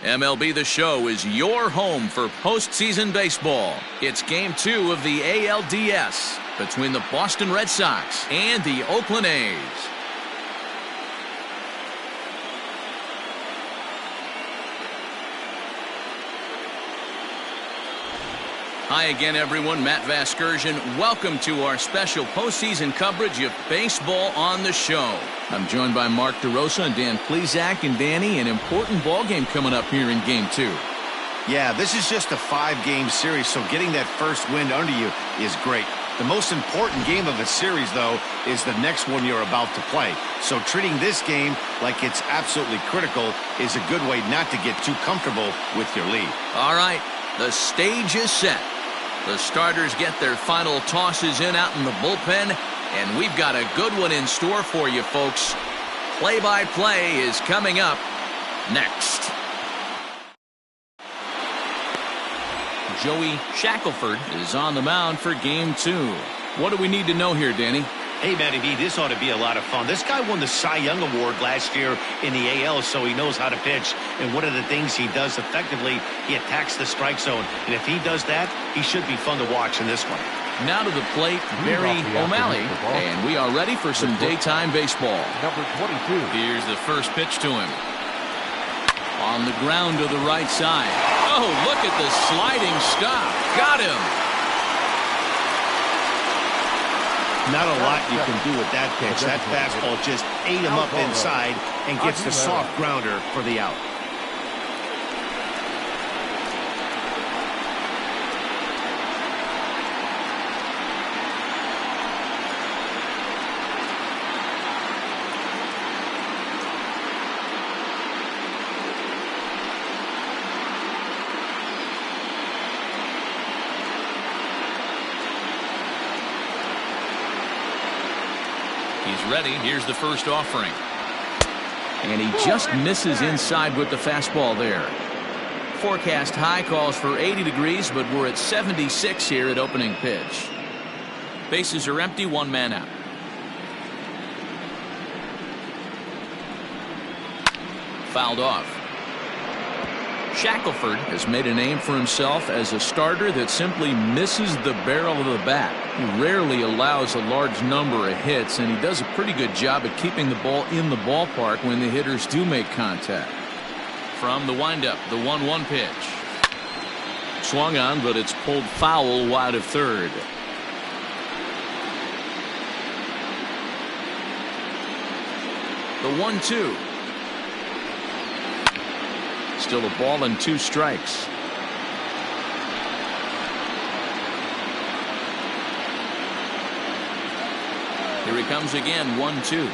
MLB The Show is your home for postseason baseball. It's Game 2 of the ALDS between the Boston Red Sox and the Oakland A's. Hi again, everyone. Matt Vasgersian. Welcome to our special postseason coverage of Baseball on the Show. I'm joined by Mark DeRosa and Dan Plesac. And Danny, an important ball game coming up here in Game 2. Yeah, this is just a 5-game series, so getting that first win under you is great. The most important game of the series, though, is the next one you're about to play. So treating this game like it's absolutely critical is a good way not to get too comfortable with your lead. All right, the stage is set. The starters get their final tosses in out in the bullpen, and we've got a good one in store for you, folks. Play-by-play is coming up next. Joey Shackelford is on the mound for Game 2. What do we need to know here, Danny? Hey, Matty B, this ought to be a lot of fun. This guy won the Cy Young Award last year in the AL, so he knows how to pitch. And one of the things he does effectively, he attacks the strike zone. And if he does that, he should be fun to watch in this one. Now to the plate, Barry O'Malley, and we are ready for some daytime baseball. Number 22. Here's the first pitch to him. On the ground to the right side. Oh, look at the sliding stop. Got him. Not a lot you can do with that pitch. That fastball just ate him up inside and gets the soft grounder for the out. He's ready. Here's the first offering. And he just misses inside with the fastball there. Forecast high calls for 80 degrees, but we're at 76 here at opening pitch. Bases are empty, one man out. Fouled off. Shackelford has made a name for himself as a starter that simply misses the barrel of the bat. He rarely allows a large number of hits, and he does a pretty good job at keeping the ball in the ballpark when the hitters do make contact. From the windup, the 1-1 pitch. Swung on, but it's pulled foul wide of third. The 1-2. Still a ball and 2 strikes. Here he comes again, 1-2.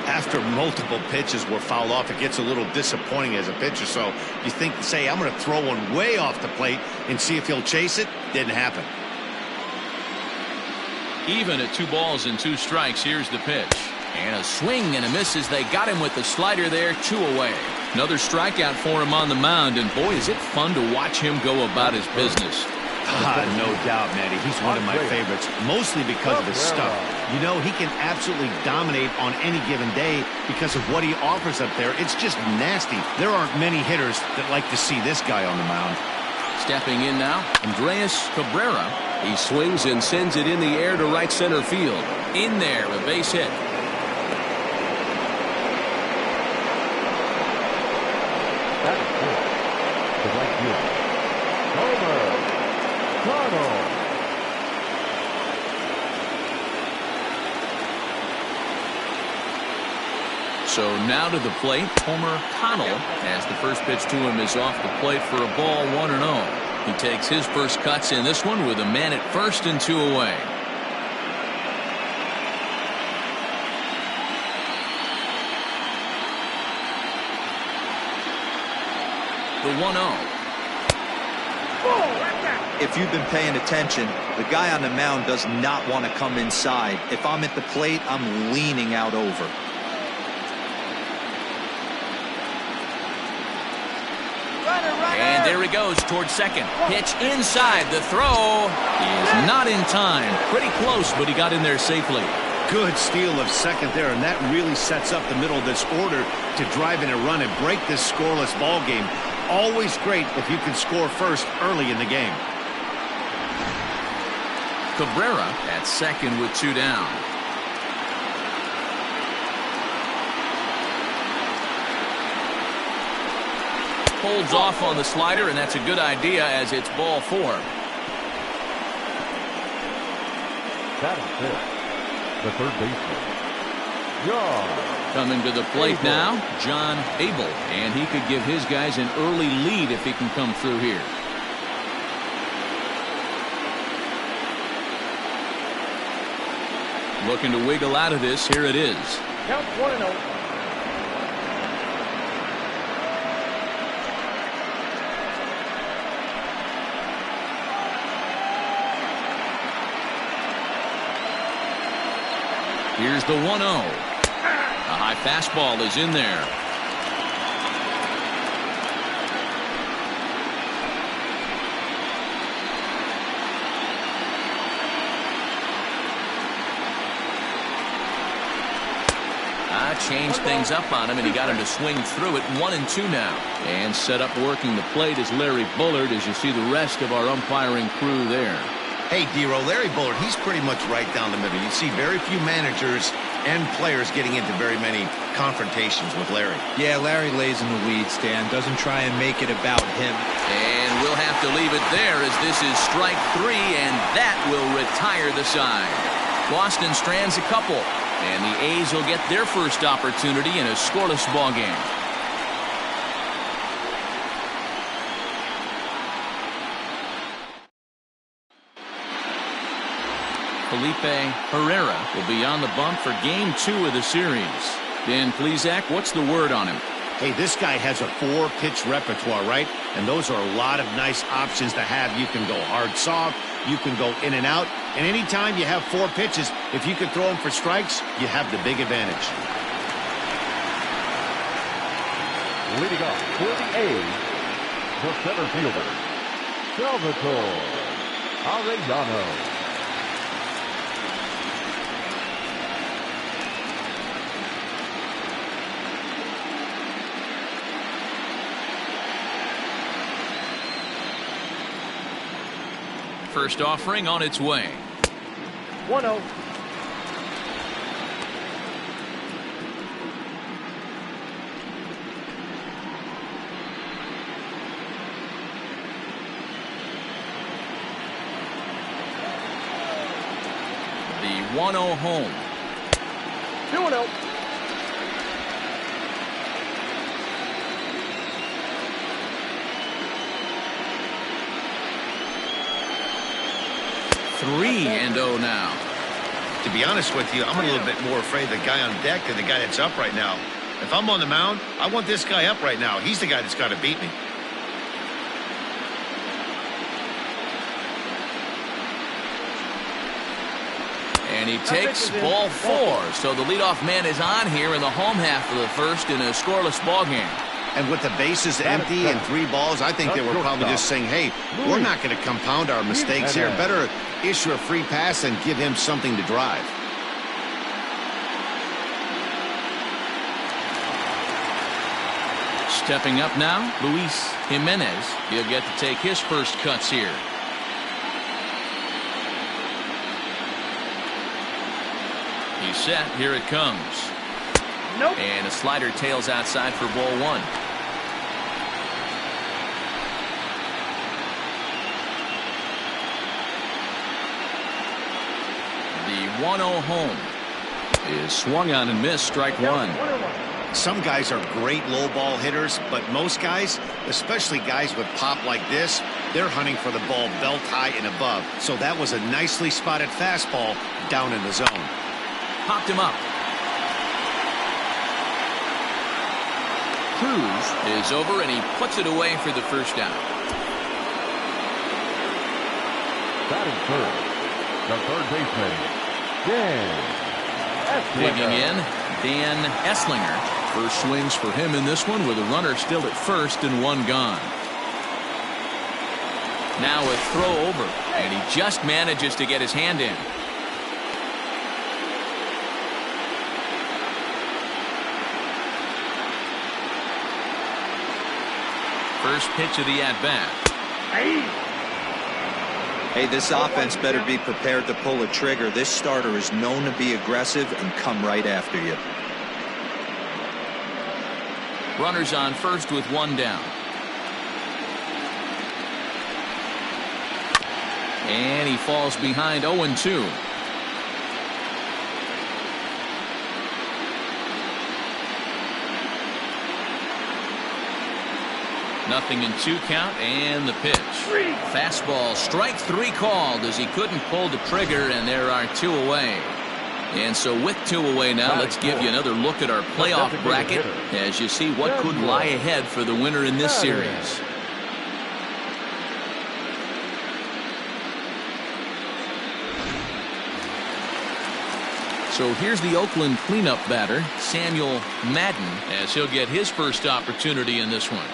After multiple pitches were fouled off, it gets a little disappointing as a pitcher. So you think, say, I'm going to throw one way off the plate and see if he'll chase it. Didn't happen. Even at 2 balls and 2 strikes, here's the pitch. And a swing and a miss as they got him with the slider there, 2 away. Another strikeout for him on the mound, and boy, is it fun to watch him go about his business. No doubt, Matty. He's one of my favorites, mostly because of his stuff. You know, he can absolutely dominate on any given day because of what he offers up there. It's just nasty. There aren't many hitters that like to see this guy on the mound. Stepping in now, Andreas Cabrera. He swings and sends it in the air to right center field. In there, a base hit. That is good. To right field. Homer. Connell. So now to the plate, Homer Connell, as the first pitch to him is off the plate for a ball, 1-0. He takes his first cuts in this one with a man at first and 2 away. The 1-0. If you've been paying attention, the guy on the mound does not want to come inside. If I'm at the plate, I'm leaning out over. And there he goes towards second. Pitch inside. The throw is not in time. Pretty close, but he got in there safely. Good steal of second there, and that really sets up the middle of this order to drive in a run and break this scoreless ball game. Always great if you can score first early in the game. Cabrera at second with 2 down. Holds off on the slider, and that's a good idea as it's ball 4. That is it. The third baseman, John. Coming to the plate now, John Abel, and he could give his guys an early lead if he can come through here. Looking to wiggle out of this. Here it is. Count 1-0. Here's the 1-0. A high fastball is in there. Changed things up on him, and he got him to swing through it. 1-2 now. And set up working the plate is Larry Bullard, as you see the rest of our umpiring crew there. Hey, D-Row, Larry Bullard, he's pretty much right down the middle. You see very few managers and players getting into very many confrontations with Larry. Yeah, Larry lays in the weeds, Dan. Doesn't try and make it about him. And we'll have to leave it there as this is strike 3, and that will retire the side. Boston strands a couple, and the A's will get their first opportunity in a scoreless ball game. Felipe Herrera will be on the bump for game 2 of the series. Dan Plesac, what's the word on him? Hey, this guy has a 4-pitch repertoire, right? And those are a lot of nice options to have. You can go hard, soft. You can go in and out. And anytime you have 4 pitches, if you can throw them for strikes, you have the big advantage. Leading off for the A's, the center fielder, Salvatore Arellano. First offering on its way. 1-0. The 1-0 home. 2-0. Three and 0 now. To be honest with you, I'm a little bit more afraid of the guy on deck than the guy that's up right now. If I'm on the mound, I want this guy up right now. He's the guy that's got to beat me. And he takes ball 4. So the leadoff man is on here in the home half of the first in a scoreless ball game. And with the bases empty and 3 balls, I think they were probably just saying, hey, we're not going to compound our mistakes here. Better issue a free pass and give him something to drive. Stepping up now, Luis Jimenez. He'll get to take his first cuts here. He's set. Here it comes. Nope. And a slider tails outside for ball 1. The 1-0 home is swung on and missed. Strike 1. Some guys are great low ball hitters, but most guys, especially guys with pop like this, they're hunting for the ball belt high and above. So that was a nicely spotted fastball down in the zone. Popped him up. Cruz is over, and he puts it away for the first down. Batting third, the third baseman, Dan Esslinger. Digging in, Dan Esslinger. First swings for him in this one with a runner still at first and 1 gone. Now a throw over, and he just manages to get his hand in. First pitch of the at-bat. Hey, this offense better be prepared to pull a trigger. This starter is known to be aggressive and come right after you. Runners on first with one down. And he falls behind 0-2. Nothing in 2 count, and the pitch. Fastball, strike 3 called as he couldn't pull the trigger, and there are 2 away. And so with 2 away now, let's give you another look at our playoff bracket as you see what could lie ahead for the winner in this series. So here's the Oakland cleanup batter, Samuel Madden, as he'll get his first opportunity in this one.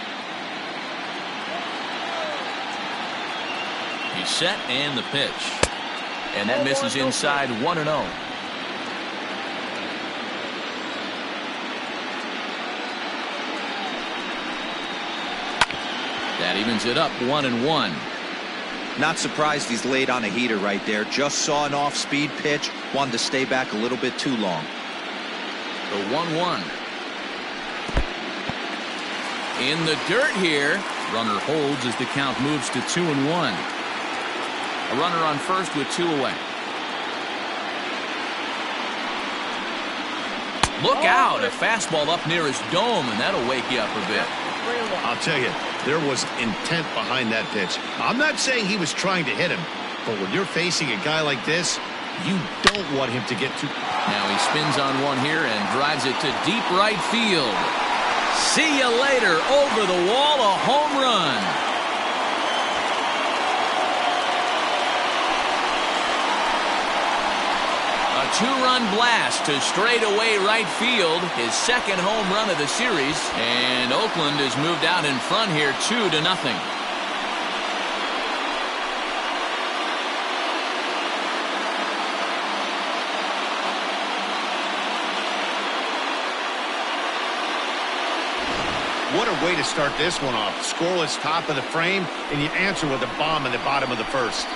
He's set, and the pitch. And that misses inside 1-0. That evens it up 1-1. Not surprised he's laid on a heater right there. Just saw an off-speed pitch. Wanted to stay back a little bit too long. The 1-1. In the dirt here. Runner holds as the count moves to 2-1. A runner on first with 2 away. Look out. A fastball up near his dome, and that'll wake you up a bit. I'll tell you, there was intent behind that pitch. I'm not saying he was trying to hit him, but when you're facing a guy like this, you don't want him to get too... Now he spins on one here and drives it to deep right field. See you later. Over the wall, a home run. A 2-run blast to straightaway right field, his second home run of the series, and Oakland has moved out in front here 2-0. What a way to start this one off. Scoreless top of the frame, and you answer with a bomb in the bottom of the first.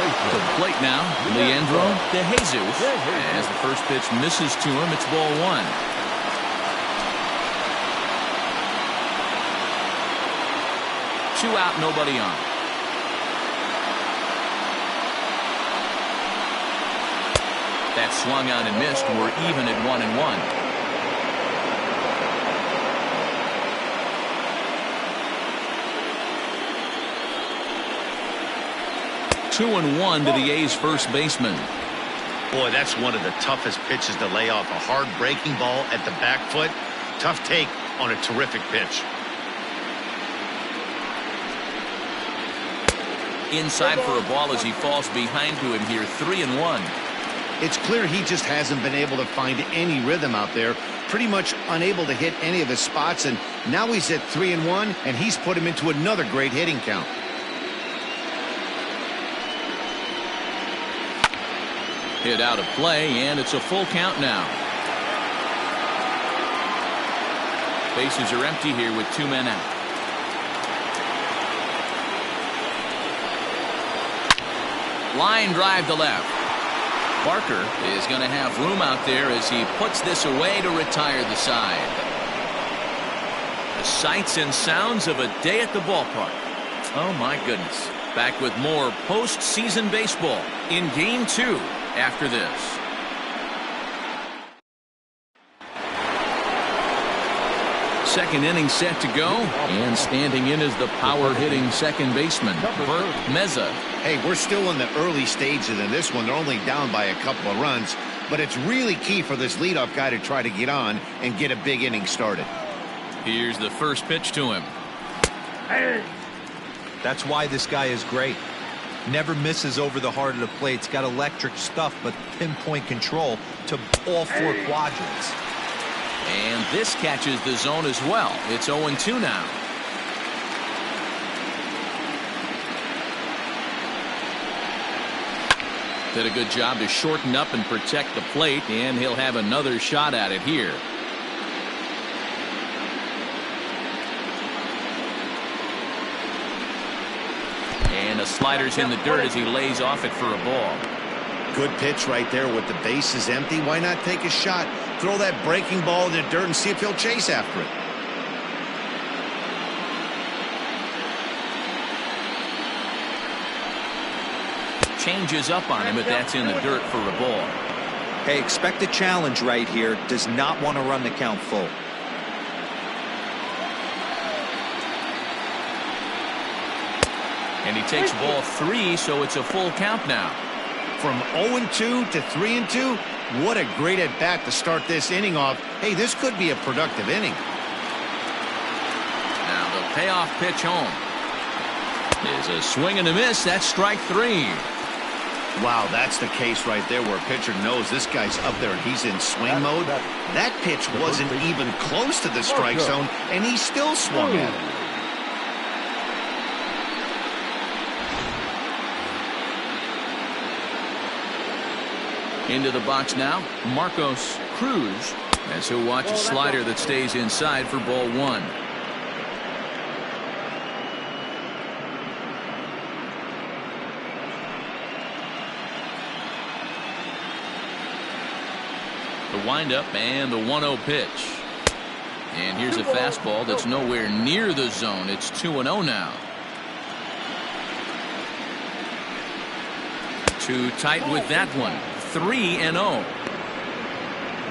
To the plate now, Leandro De Jesus. As the first pitch misses to him, it's ball 1. Two out, nobody on. That swung on and missed. We're even at 1-1. Two and 1 to the A's first baseman. Boy, that's one of the toughest pitches to lay off. A hard breaking ball at the back foot. Tough take on a terrific pitch. Inside for a ball as he falls behind to him here. 3-1. It's clear he just hasn't been able to find any rhythm out there. Pretty much unable to hit any of his spots, and now he's at 3-1, and he's put him into another great hitting count. Hit out of play, and it's a full count now. Bases are empty here with 2 men out. Line drive to left. Barker is going to have room out there as he puts this away to retire the side. The sights and sounds of a day at the ballpark. Oh my goodness. Back with more postseason baseball in Game 2 after this. Second inning set to go, and standing in is the power-hitting second baseman, Bert Meza. Hey, we're still in the early stages of this one. They're only down by a couple of runs, but it's really key for this leadoff guy to try to get on and get a big inning started. Here's the first pitch to him. That's why this guy is great. Never misses over the heart of the plate. It's got electric stuff, but pinpoint control to all 4 quadrants. And this catches the zone as well. It's 0-2 now. Did a good job to shorten up and protect the plate, and he'll have another shot at it here. And a slider's in the dirt as he lays off it for a ball. Good pitch right there with the bases empty. Why not take a shot? Throw that breaking ball in the dirt and see if he'll chase after it. Changes up on him, but that's in the dirt for a ball. Hey, expect a challenge right here. Does not want to run the count full. And he takes ball 3, so it's a full count now. From 0-2 to 3-2, what a great at-bat to start this inning off. Hey, this could be a productive inning. Now the payoff pitch home is a swing and a miss. That's strike 3. Wow, that's the case right there where a pitcher knows this guy's up there and he's in swing mode. That pitch wasn't even close to the strike zone, and he still swung at it. Into the box now, Cruz, as he'll watch a slider that stays inside for ball 1. The windup and the 1-0 pitch. And here's a fastball that's nowhere near the zone. It's 2-0 now. Too tight with that one. 3-0.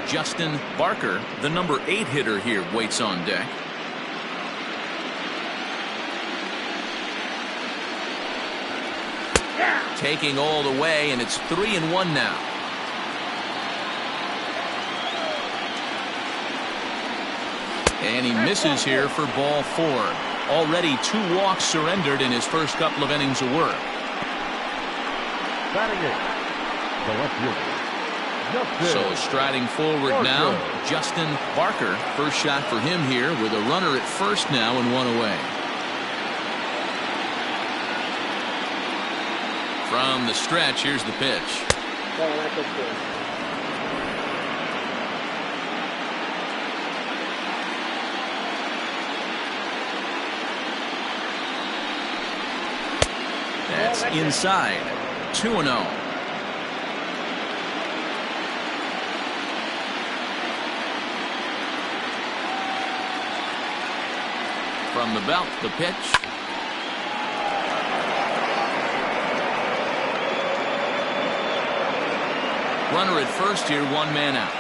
Justin Barker, the number 8 hitter here, waits on deck. Taking all the way, and it's 3-1 now. And he misses here for ball 4. Already 2 walks surrendered in his first couple of innings of work. Batting it, the left fielder, So striding forward now, Justin Barker. First shot for him here with a runner at first now and 1 away. From the stretch, here's the pitch. That's inside. 2-0. From the belt, the pitch. Runner at first here, 1 man out.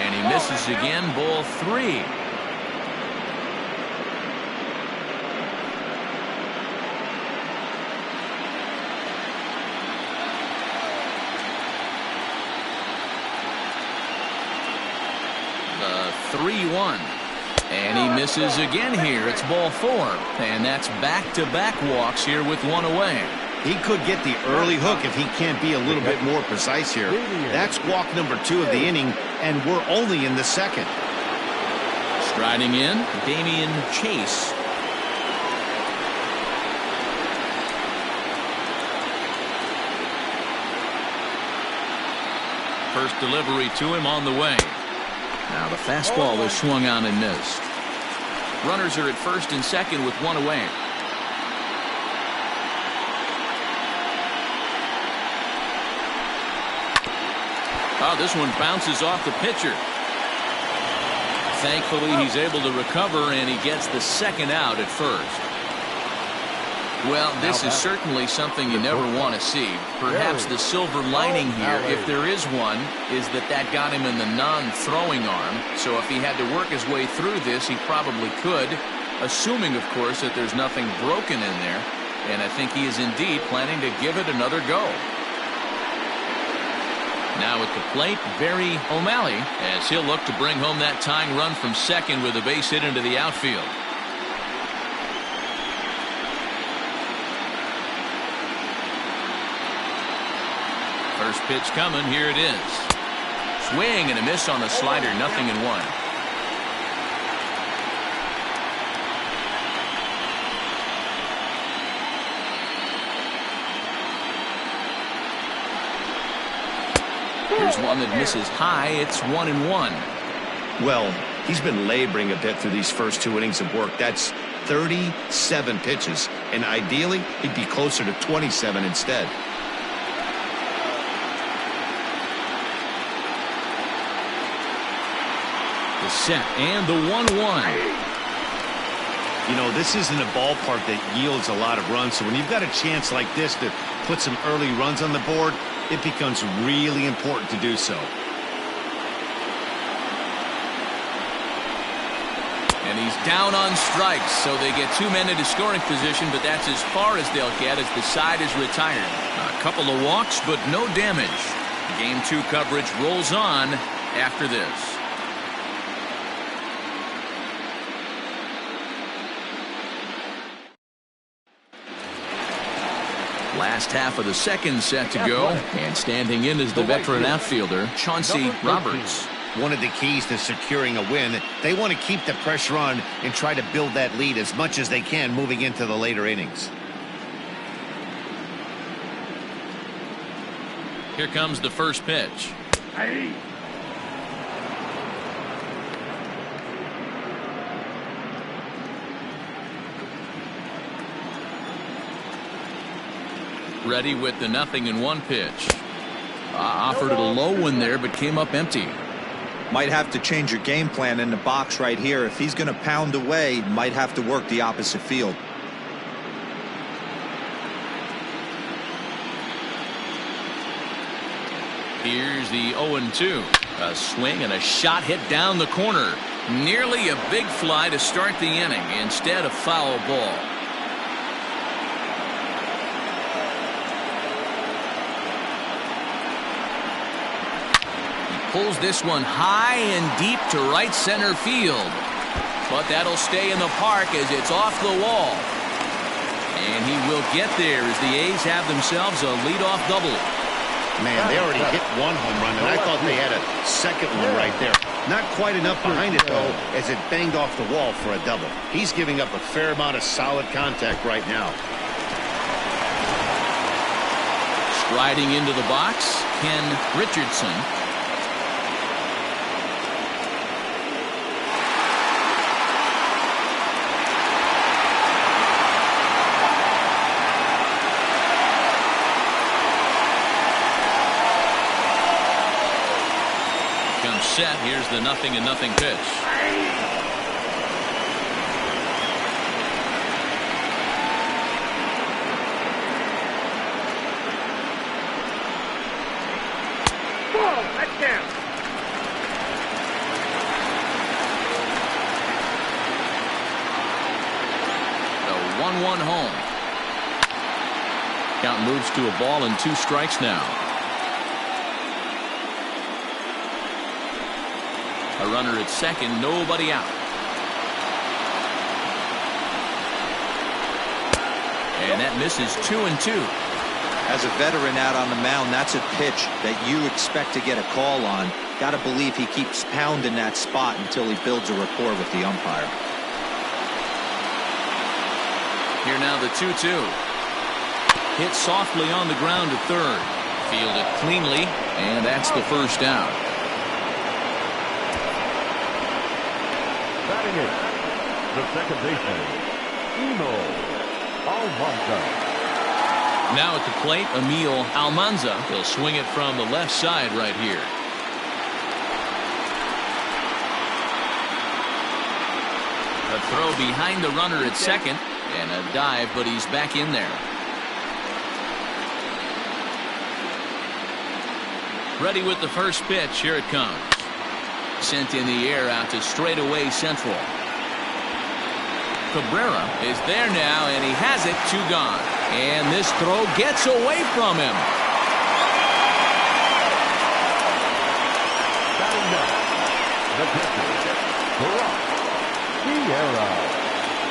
And he misses again, ball 3. The 3-1. And he misses again here. It's ball 4. And that's back-to-back walks here with 1 away. He could get the early hook if he can't be a little bit more precise here. That's walk number 2 of the inning, and we're only in the second. Striding in, Damian Chase. First delivery to him on the way. Now the fastball is swung on and missed. Runners are at first and second with 1 away. Oh, this one bounces off the pitcher. Thankfully, he's able to recover, and he gets the second out at first. Well, this is certainly something you never want to see. Perhaps the silver lining here, if there is one, is that got him in the non-throwing arm. So if he had to work his way through this, he probably could, assuming, of course, that there's nothing broken in there. And I think he is indeed planning to give it another go. Now at the plate, Barry O'Malley, as he'll look to bring home that tying run from second with a base hit into the outfield. First pitch coming, here it is. Swing and a miss on the slider, 0-1. Here's one that misses high. It's 1-1. Well, he's been laboring a bit through these first 2 innings of work. That's 37 pitches, and ideally, he'd be closer to 27 instead. The set and the 1-1. You know, this isn't a ballpark that yields a lot of runs, so when you've got a chance like this to put some early runs on the board, it becomes really important to do so. And he's down on strikes, so they get 2 men into scoring position, but that's as far as they'll get as the side is retired. A couple of walks, but no damage. Game 2 coverage rolls on after this. Last half of the second set to go, and standing in is the veteran outfielder, Chauncey Roberts. One of the keys to securing a win, they want to keep the pressure on and try to build that lead as much as they can moving into the later innings. Here comes the first pitch. Ready with the 0-1 pitch. Offered it a low one there, but came up empty. Might have to change your game plan in the box right here. If he's going to pound away, might have to work the opposite field. Here's the 0-2. A swing and a shot hit down the corner. Nearly a big fly to start the inning. Instead, a foul ball. Pulls this one high and deep to right center field. But that'll stay in the park as it's off the wall. And he will get there as the A's have themselves a leadoff double. Man, they already hit 1 home run, and I thought they had a second one right there. Not quite enough behind it, though, as it banged off the wall for a double. He's giving up a fair amount of solid contact right now. Striding into the box, Ken Richardson. Set. Here's the 0-0 pitch. Ball, that's down. The 1-1 home. Count moves to a ball and 2 strikes now. A runner at second, nobody out. And that misses 2-2. As a veteran out on the mound, that's a pitch that you expect to get a call on. Got to believe he keeps pounding that spot until he builds a rapport with the umpire. Here now the 2-2. Hit softly on the ground to third. Fielded cleanly, and that's the first out. Batting it, the second baseman, In Oakland. Now at the plate, Emil Almanza. He'll swing it from the left side right here. A throw behind the runner at second, and a dive, but he's back in there. Ready with the first pitch. Here it comes. Sent in the air out to straightaway central. Cabrera is there now, and he has it. 2 gone. And this throw gets away from him. Batting next, the pitcher, Barack Sierra.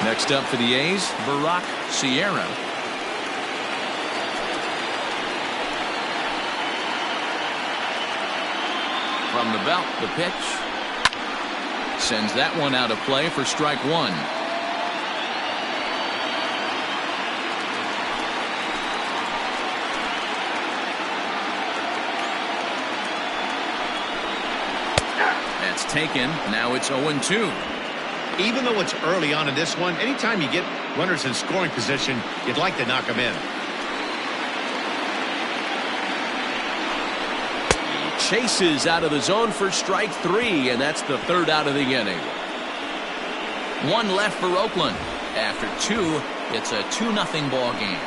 Next up for the A's, Barack Sierra. From the belt, the pitch. Sends that one out of play for strike 1. taken. Now it's 0-2. Even though it's early on in this one, anytime you get runners in scoring position, you'd like to knock them in. He chases out of the zone for strike 3, and that's the 3rd out of the inning. 1 left for Oakland. After 2, it's a 2-0 ball game.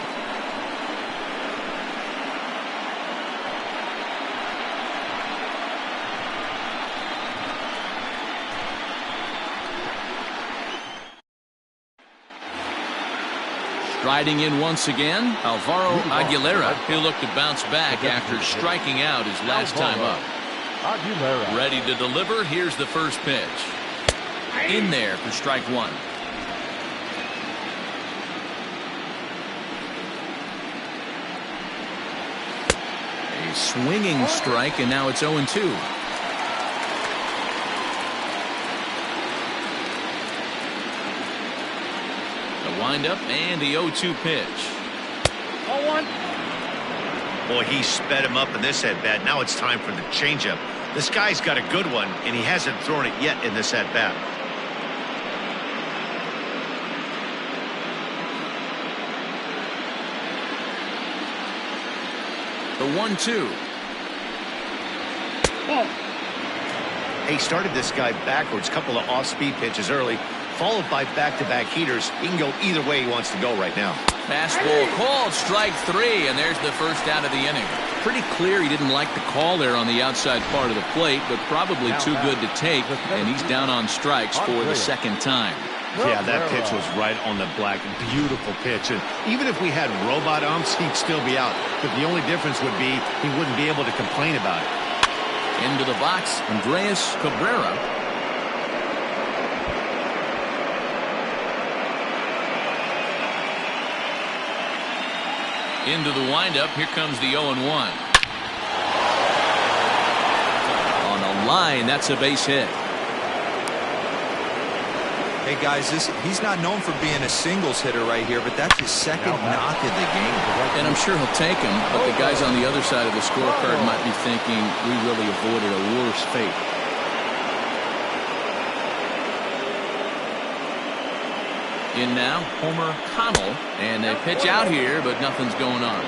Striding in once again, Alvaro Aguilera. He'll look to bounce back after striking out his last time up. Ready to deliver. Here's the first pitch. In there for strike 1. A swinging strike, and now it's 0-2. Windup and the 0-2 pitch. 0-1. Boy, he sped him up in this at-bat. Now it's time for the changeup. This guy's got a good one, and he hasn't thrown it yet in this at-bat. The 1-2. He started this guy backwards, couple of off-speed pitches early, followed by back-to-back heaters. He can go either way he wants to go right now. Fastball called, strike 3, and there's the first out of the inning. Pretty clear he didn't like the call there on the outside part of the plate, but probably too good to take, and he's down on strikes for the 2nd time. Yeah, that pitch was right on the black. Beautiful pitch. And even if we had robot umps, he'd still be out. But the only difference would be he wouldn't be able to complain about it. Into the box, Andreas Cabrera. Into the windup. Here comes the 0-1. On a line, that's a base hit. Hey guys, he's not known for being a singles hitter right here, but that's his 2nd knock of the game. And I'm sure he'll take him, but the guys on the other side of the scorecard might be thinking we really avoided a worse fate. In now, Homer Connell, and they pitch out here, but nothing's going on.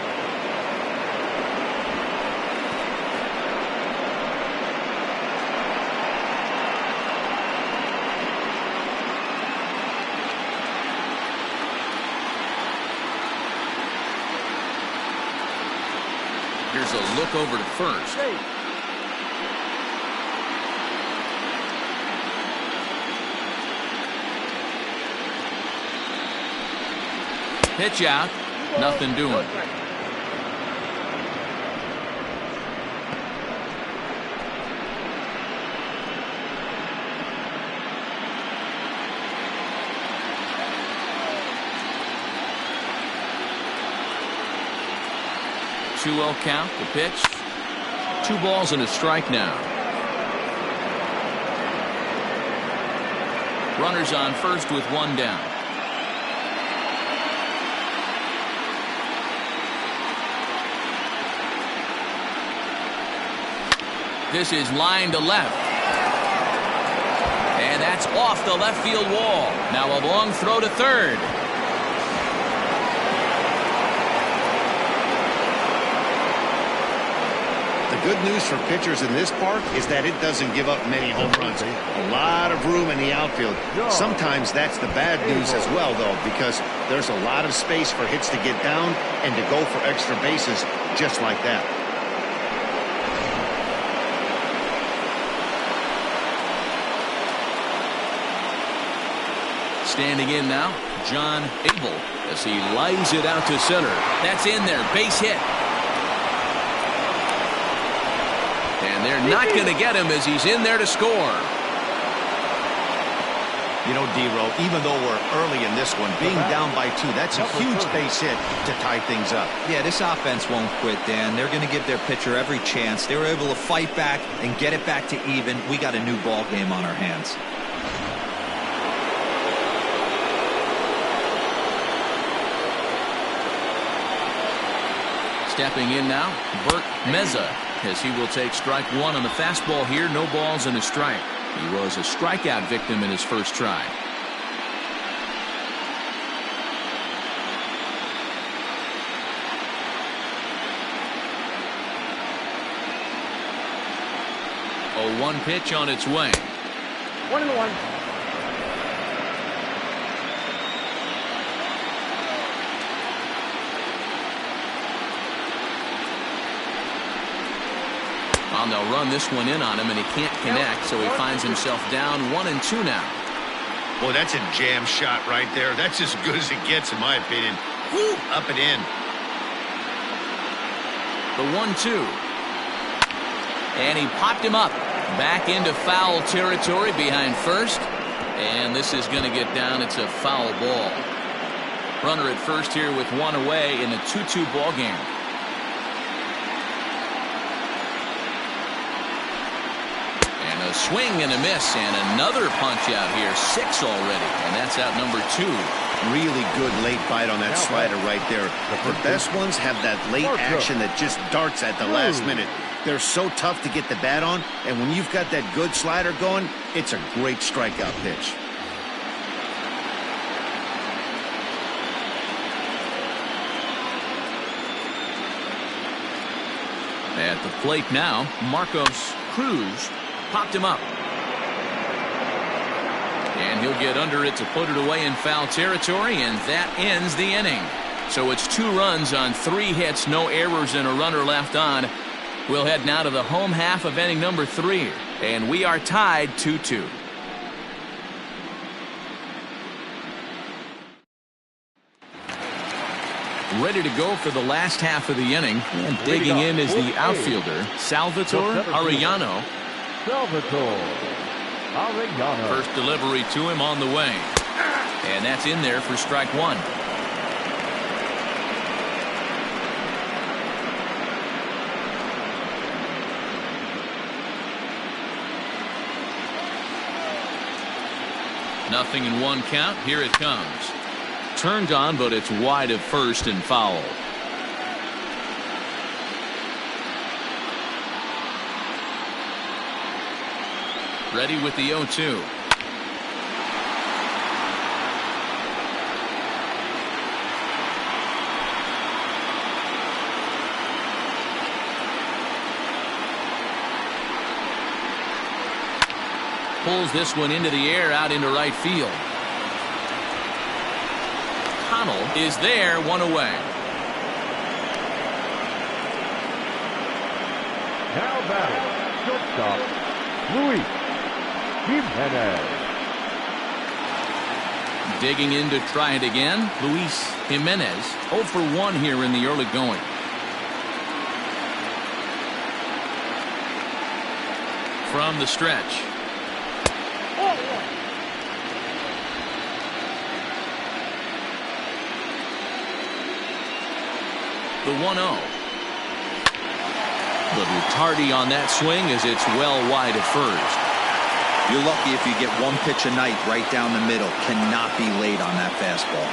Here's a look over to first. Pitch out, nothing doing. Two-0 count, the pitch. 2 balls and a strike now. Runners on first with 1 down. This is line to left. And that's off the left field wall. Now a long throw to third. The good news for pitchers in this park is that it doesn't give up many home runs. A lot of room in the outfield. Sometimes that's the bad news as well, though, because there's a lot of space for hits to get down and to go for extra bases just like that. Standing in now, John Abel, as he lines it out to center. That's in there, base hit. And they're not going to get him as he's in there to score. You know, D-Row, even though we're early in this one, being down by 2, that's a huge base hit to tie things up. Yeah, this offense won't quit, Dan. They're going to give their pitcher every chance. They were able to fight back and get it back to even. We got a new ball game on our hands. Stepping in now, Bert Meza, as he will take strike 1 on the fastball here. No balls and a strike. He was a strikeout victim in his first try. A 1 pitch on its way. 1-1. Well, they'll run this one in on him, and he can't connect, so he finds himself down 1-2 now. Boy, that's a jam shot right there. That's as good as it gets, in my opinion. Woo, up and in. The 1-2. And he popped him up. Back into foul territory behind first. And this is going to get down. It's a foul ball. Runner at first here with 1 away in a 2-2 ball game. And a swing and a miss, and another punch out here. 6 already, and that's out number 2. Really good late bite on that slider right there. The best ones have that late action that just darts at the last minute. They're so tough to get the bat on, and when you've got that good slider going, it's a great strikeout pitch. At the plate now, Cruz popped him up. And he'll get under it to put it away in foul territory, and that ends the inning. So it's 2 runs on 3 hits, no errors, and a runner left on. We'll head now to the home half of inning number 3, and we are tied 2-2. Ready to go for the last half of the inning, and digging in is the outfielder, Salvatore Arellano. First delivery to him on the way, and that's in there for strike 1. Nothing in 1 count. Here it comes. Turned on, but it's wide of first and foul. Ready with the 0-2. Pulls this one into the air out into right field. Connell is there, 1 away. Now batting, shortstop, Luis Jimenez. Digging in to try it again, Luis Jimenez. 0 for 1 here in the early going. From the stretch. The 1-0. Little tardy on that swing as it's well wide at first. You're lucky if you get 1 pitch a night right down the middle. Cannot be late on that fastball.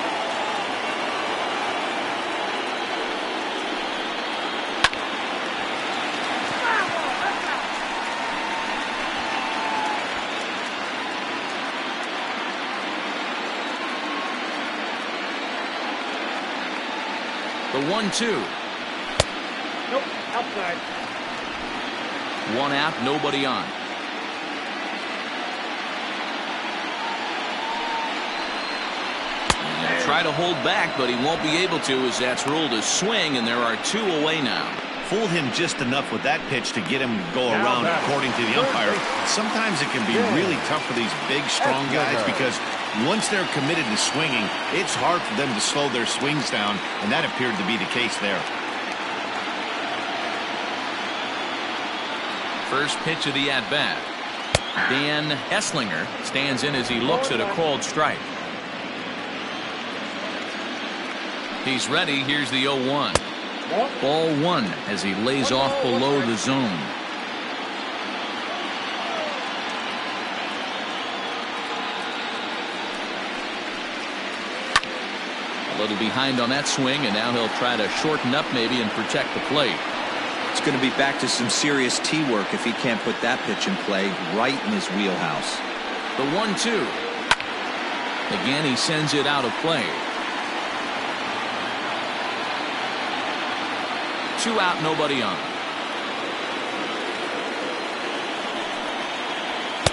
The 1-2. Nope, outside. 1 out, nobody on. And he'll try to hold back, but he won't be able to, as that's ruled a swing, and there are 2 away now. Fooled him just enough with that pitch to get him to go around, according to the umpire. Sometimes it can be really tough for these big, strong guys because once they're committed to swinging, it's hard for them to slow their swings down, and that appeared to be the case there. First pitch of the at-bat. Dan Esslinger stands in as he looks at a called strike. He's ready. Here's the 0-1. Ball 1 as he lays off below the zone. A little behind on that swing, and now he'll try to shorten up maybe and protect the plate. It's going to be back to some serious tee work if he can't put that pitch in play right in his wheelhouse. The 1-2. Again, he sends it out of play. 2 out, nobody on.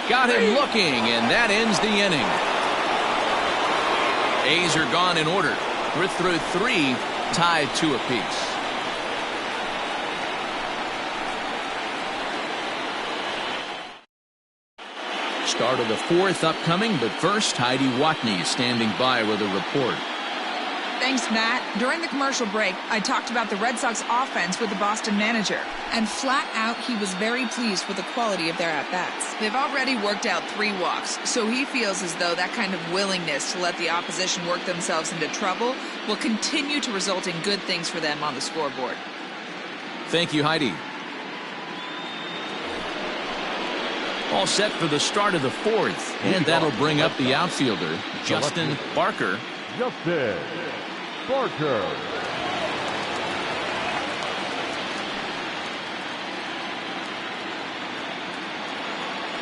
Got him looking, and that ends the inning. A's are gone in order. We're through 3, tied 2 apiece. Start of the 4th upcoming, but first, Heidi Watney standing by with a report. Thanks, Matt. During the commercial break, I talked about the Red Sox offense with the Boston manager. And flat out, he was very pleased with the quality of their at-bats. They've already worked out 3 walks, so he feels as though that kind of willingness to let the opposition work themselves into trouble will continue to result in good things for them on the scoreboard. Thank you, Heidi. All set for the start of the 4th, and that'll bring up the outfielder, Justin Barker. Justin Barker.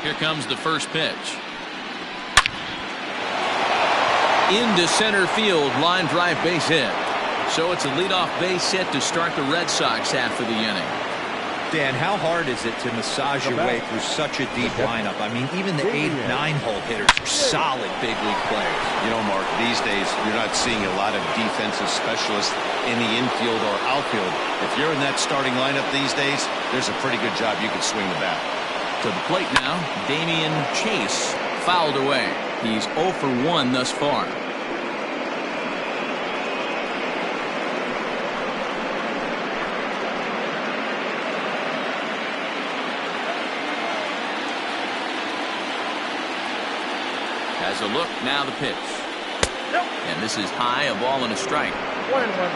Here comes the first pitch. Into center field, line drive base hit. So it's a leadoff base hit to start the Red Sox half of the inning. Dan, how hard is it to massage your way through such a deep lineup? I mean, even the 8, 9-hole hitters are solid big league players. You know, Mark, these days you're not seeing a lot of defensive specialists in the infield or outfield. If you're in that starting lineup these days, there's a pretty good job you can swing the bat. To the plate now, Damian Chase fouled away. He's 0 for 1 thus far. As a look, now the pitch. And this is high, a ball and a strike. 1-1.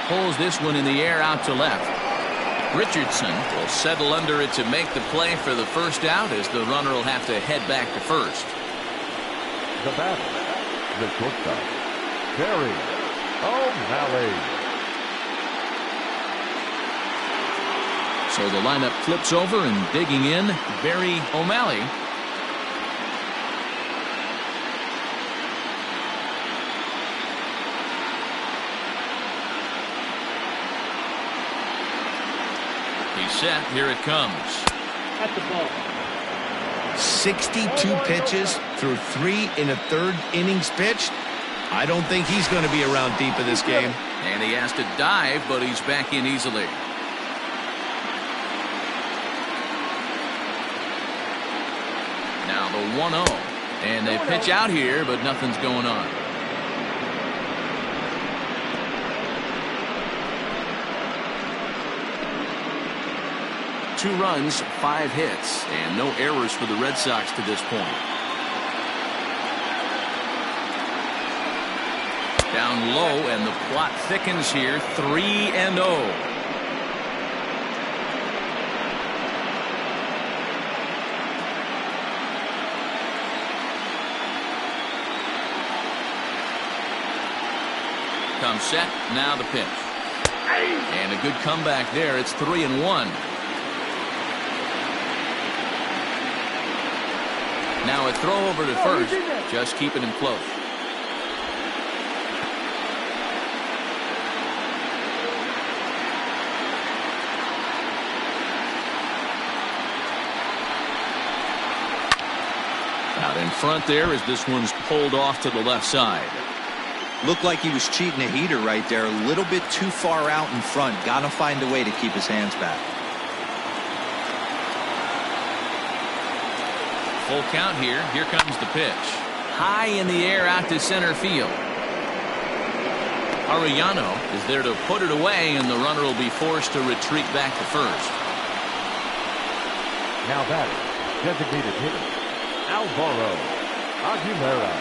Pulls this one in the air out to left. Richardson will settle under it to make the play for the first out, as the runner will have to head back to first. The batter, the shortstop, Barry O'Malley. So the lineup flips over, and digging in, Barry O'Malley. He's set. Here it comes. At the ball. 62 pitches through 3 1/3 innings pitched. I don't think he's going to be around deep in this game. And he has to dive, but he's back in easily. Now the 1-0. And they pitch out here, but nothing's going on. Two runs, 5 hits, and no errors for the Red Sox to this point. Down low, and the plot thickens here. 3-0. Comes set. Now the pitch. And a good comeback there. It's 3-1. Now a throw over to first, just keeping him close. Out in front there as this one's pulled off to the left side. Looked like he was cheating a heater right there. A little bit too far out in front. Got to find a way to keep his hands back. Full count here. Here comes the pitch. High in the air out to center field. Arellano is there to put it away, and the runner will be forced to retreat back to first. Now batting, designated hitter, Alvaro Aguilera.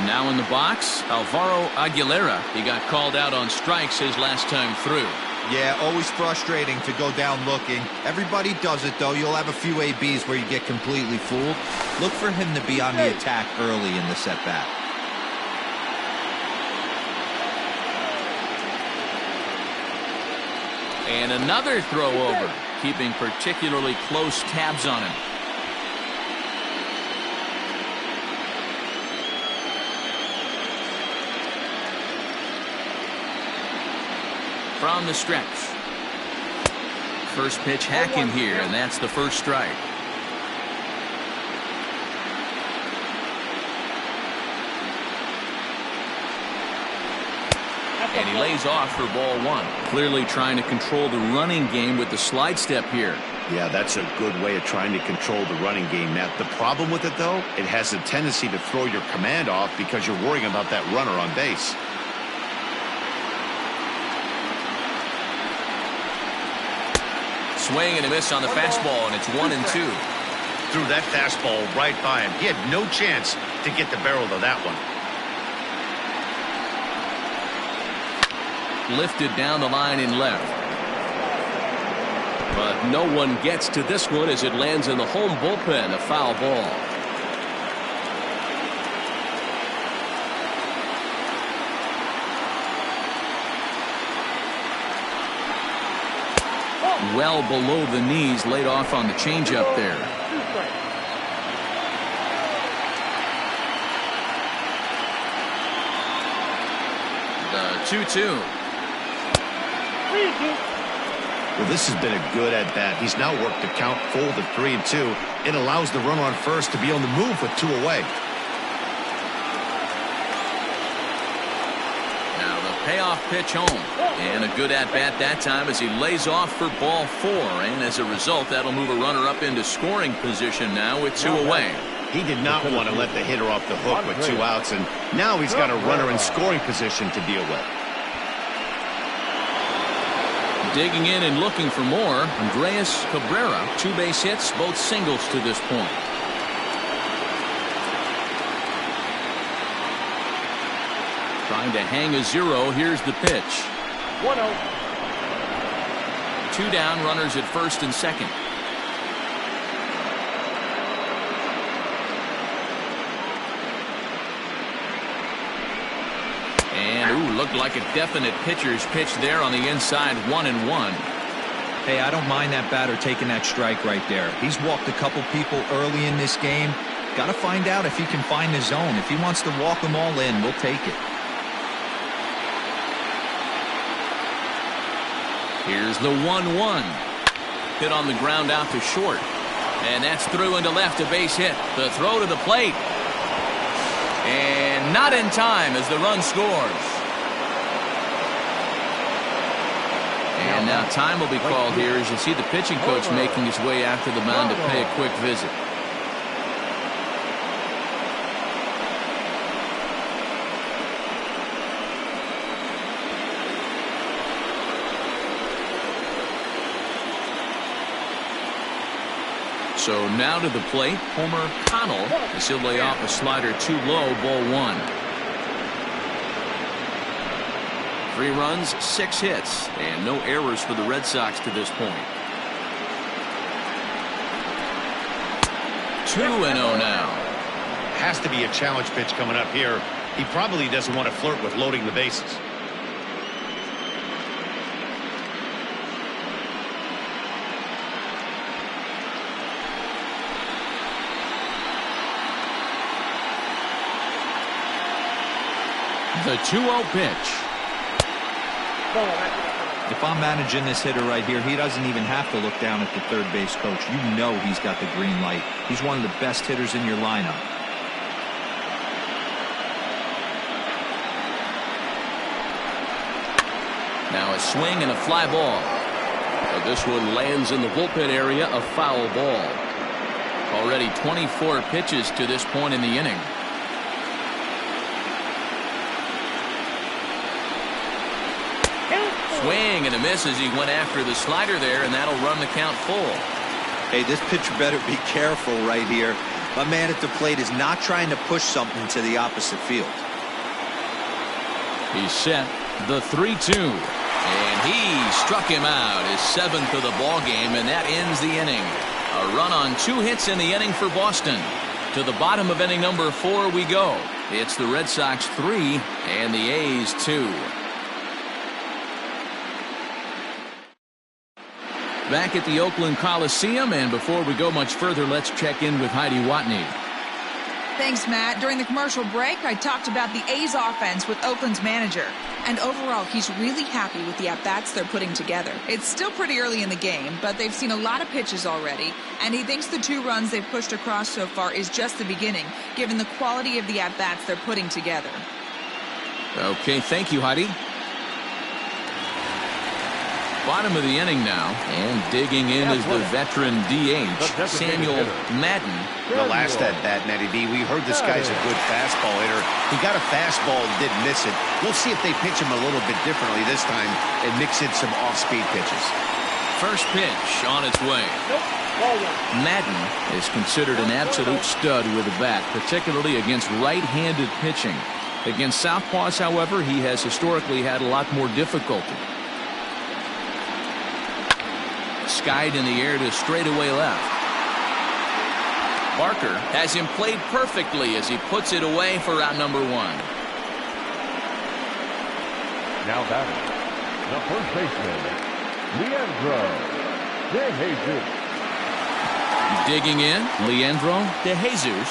Now in the box, Alvaro Aguilera. He got called out on strikes his last time through. Yeah, always frustrating to go down looking. Everybody does it, though. You'll have a few ABs where you get completely fooled. Look for him to be on the attack early in the at-bat. And another throw over, keeping particularly close tabs on him. From the stretch. First pitch hacking here, and that's the first strike. And he lays off for ball one. Clearly trying to control the running game with the slide step here. Yeah, that's a good way of trying to control the running game, Matt. The problem with it, though, it has a tendency to throw your command off because you're worrying about that runner on base. Swing and a miss on the fastball, and it's 1-2. Threw that fastball right by him. He had no chance to get the barrel to that one. Lifted down the line in left. But no one gets to this one as it lands in the home bullpen, a foul ball. Well below the knees, laid off on the changeup there. The 2-2. Well, this has been a good at-bat. He's now worked the count full to 3-2. It allows the runner on first to be on the move with two away. Now the payoff pitch home. And a good at-bat that time as he lays off for ball four. And as a result, that'll move a runner up into scoring position now with two away. He did not want to let the hitter off the hook with two outs, and now he's got a runner in scoring position to deal with. Digging in and looking for more, Andreas Cabrera, 2 base hits, both singles to this point. Trying to hang a zero. Here's the pitch. 1-0. 2 down, runners at first and second. And looked like a definite pitcher's pitch there on the inside. 1-1. Hey, I don't mind that batter taking that strike right there. He's walked a couple people early in this game. Got to find out if he can find the zone. If he wants to walk them all in, we'll take it. Here's the 1-1. Hit on the ground out to short. And that's through into left, a base hit. The throw to the plate. And not in time as the run scores. And now time will be called here as you see the pitching coach making his way out to the mound to pay a quick visit. So now to the plate, Homer Connell as he'll lay off a slider too low, ball 1. 3 runs, 6 hits, and no errors for the Red Sox to this point. 2-0 now. Has to be a challenge pitch coming up here. He probably doesn't want to flirt with loading the bases. The 2-0 pitch. If I'm managing this hitter right here, he doesn't even have to look down at the third base coach. You know he's got the green light. He's one of the best hitters in your lineup. Now a swing and a fly ball. But this one lands in the bullpen area, a foul ball. Already 24 pitches to this point in the inning. Swing and a miss as he went after the slider there, and that'll run the count full. Hey, this pitcher better be careful right here. My man at the plate is not trying to push something to the opposite field. He's set. The 3-2. And He struck him out, his 7th of the ball game, and that ends the inning. A run on 2 hits in the inning for Boston. To the bottom of inning number 4 we go. It's the Red Sox 3 and the A's 2. Back at the Oakland Coliseum, and before we go much further, let's check in with Heidi Watney. Thanks, Matt. During the commercial break, I talked about the A's offense with Oakland's manager. And overall, he's really happy with the at-bats they're putting together. It's still pretty early in the game, but they've seen a lot of pitches already. And he thinks the 2 runs they've pushed across so far is just the beginning, given the quality of the at-bats they're putting together. Okay, thank you, Heidi. Bottom of the inning now, and digging in is the veteran DH, Samuel Madden. The last at-bat, Matty B, we heard this guy's a good fastball hitter. He got a fastball and didn't miss it. We'll see if they pitch him a little bit differently this time and mix in some off-speed pitches. First pitch on its way. Madden is considered an absolute stud with a bat, particularly against right-handed pitching. Against southpaws, however, he has historically had a lot more difficulty. Skied in the air to straightaway left. Barker has him played perfectly as he puts it away for out number 1. Now batting, the first baseman, Leandro De Jesus. Digging in, Leandro De Jesus.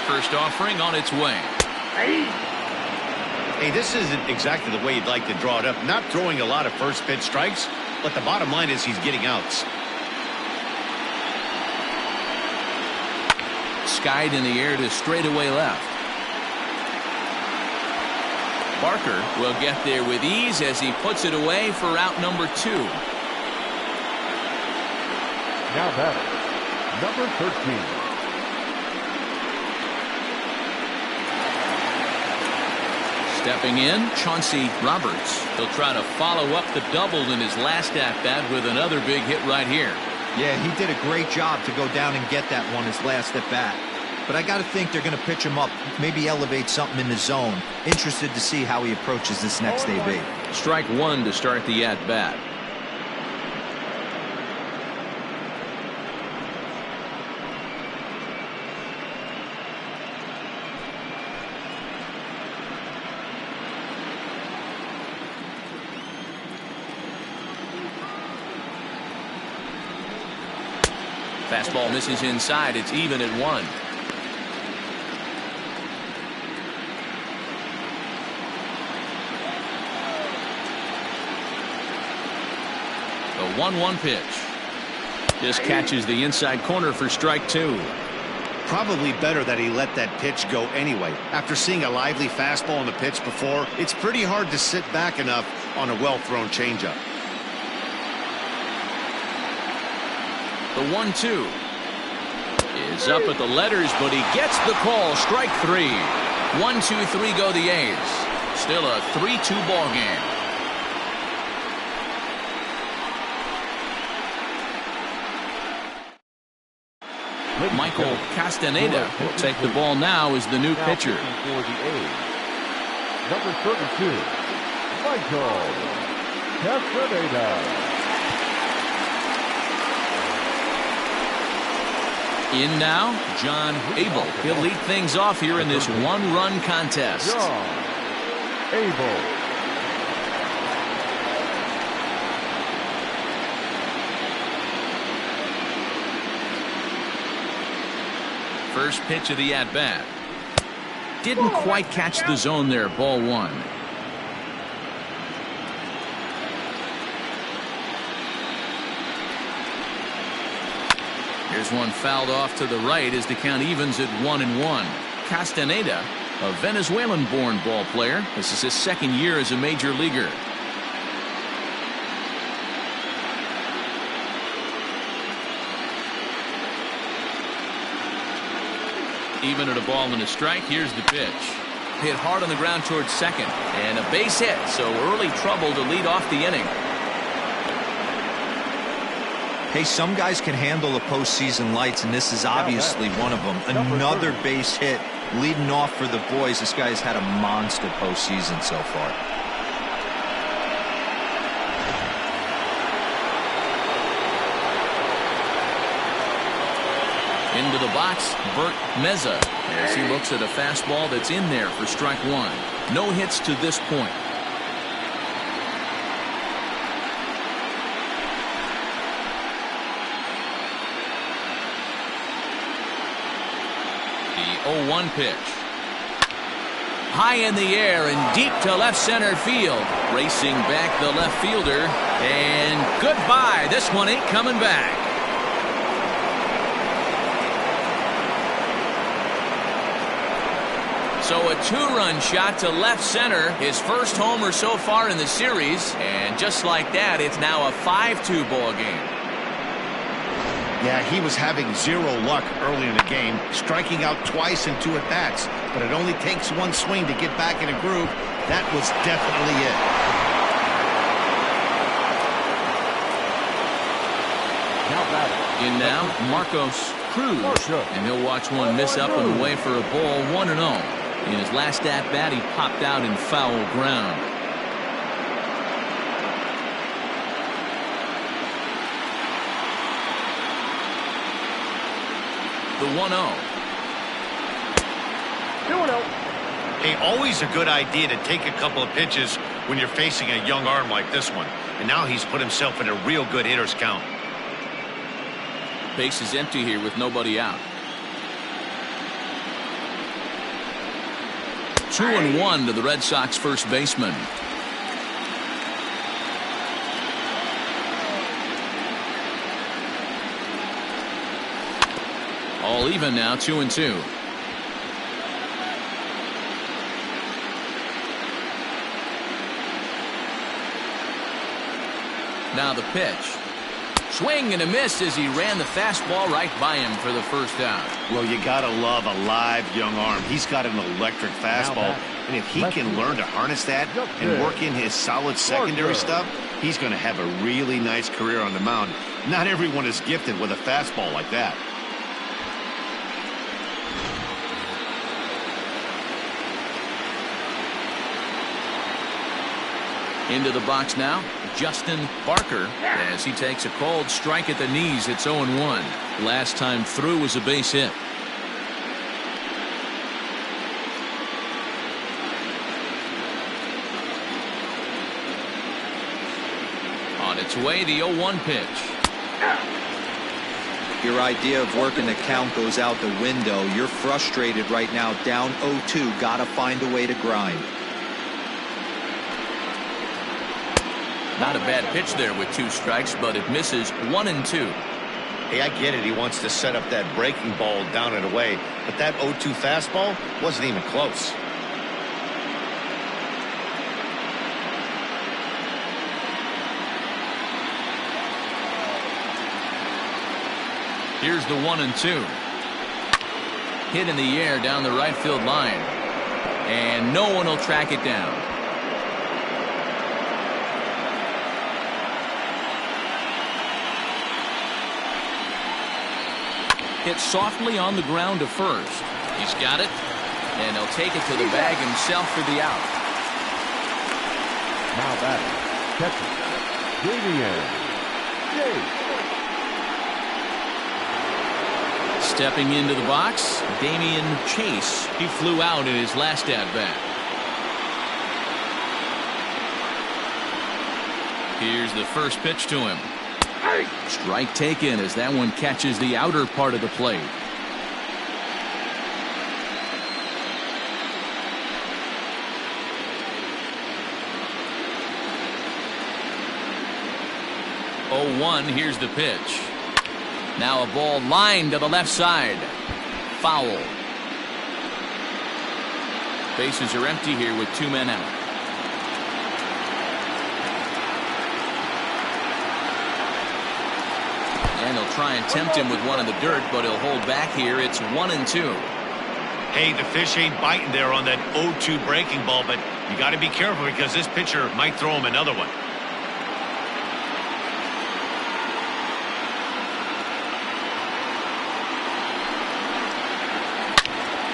First offering on its way. Hey, this isn't exactly the way you'd like to draw it up. Not throwing a lot of first pitch strikes, but the bottom line is he's getting outs. Skied in the air to straightaway left. Barker will get there with ease as he puts it away for out number 2. Now batting, number 13. Stepping in, Chauncey Roberts. He'll try to follow up the double in his last at-bat with another big hit right here. Yeah, he did a great job to go down and get that one his last at-bat. But I got to think they're going to pitch him up, maybe elevate something in the zone. Interested to see how he approaches this next AB. Strike 1 to start the at-bat. Fastball misses inside. It's even at 1. The 1-1 pitch. Just catches the inside corner for strike 2. Probably better that he let that pitch go anyway. After seeing a lively fastball on the pitch before, it's pretty hard to sit back enough on a well-thrown changeup. The 1-2 is up at the letters, but he gets the call. Strike 3. 1-2-3 go the A's. Still a 3-2 ball game. Michael Castaneda will take the ball now as the new pitcher. For the A's, number 32, Michael Castaneda. In now, John Abel. He'll lead things off here in this 1-run contest. John Abel. First pitch of the at-bat. Didn't quite catch the zone there. Ball 1. Here's one fouled off to the right as the count evens at 1-1. Castaneda, a Venezuelan-born ball player. This is his second year as a major leaguer. Even at a ball and a strike. Here's the pitch. Hit hard on the ground towards second. And a base hit, so early trouble to lead off the inning. Hey, some guys can handle the postseason lights, and this is obviously one of them. Another base hit Leading off for the boys, this guy's had a monster postseason so far. Into the box, Bert Meza, as he looks at a fastball that's in there for strike one. No hits to this point. The 0-1 pitch. High in the air and deep to left center field. Racing back the left fielder. And goodbye. This one ain't coming back. So a two-run shot to left center. His first homer so far in the series. And just like that, it's now a 5-2 ball game. Yeah, he was having zero luck early in the game, striking out twice in 2 at-bats. But it only takes one swing to get back in a groove. That was definitely it. In now, Marcos Cruz. And he'll watch one miss up and away for a ball, 1-0. In his last at-bat, he popped out in foul ground. The 1-0. 2-0. Hey, always a good idea to take a couple of pitches when you're facing a young arm like this one. And now he's put himself in a real good hitter's count. Base is empty here with nobody out. 2-1 to the Red Sox first baseman. All even now, 2-2. Now the pitch. Swing and a miss as he ran the fastball right by him for the first out. Well, you gotta love a live young arm. He's got an electric fastball, and if he can learn to harness that and work in his solid secondary stuff, he's going to have a really nice career on the mound. Not everyone is gifted with a fastball like that. Into the box now, Justin Barker, as he takes a cold strike at the knees. It's 0-1. Last time through was a base hit. On its way, the 0-1 pitch. Your idea of working the count goes out the window. You're frustrated right now, down 0-2. Got to find a way to grind. Not a bad pitch there with 2 strikes, but it misses 1-2. Hey, I get it. He wants to set up that breaking ball down and away, but that 0-2 fastball wasn't even close. Here's the 1-2. Hit in the air down the right field line. And no one will track it down. Hit softly on the ground to first. He's got it. And he'll take it to the bag himself for the out. Now batting, catcher, Stepping into the box, Damian Chase. He flew out in his last at-bat. Here's the first pitch to him. Strike taken as that one catches the outer part of the plate. Oh, 1. Here's the pitch. Now a ball lined to the left side. Foul. Bases are empty here with 2 men out. And they'll try and tempt him with one in the dirt, but he'll hold back here. It's 1-2. Hey, the fish ain't biting there on that 0-2 breaking ball, but you got to be careful because this pitcher might throw him another one.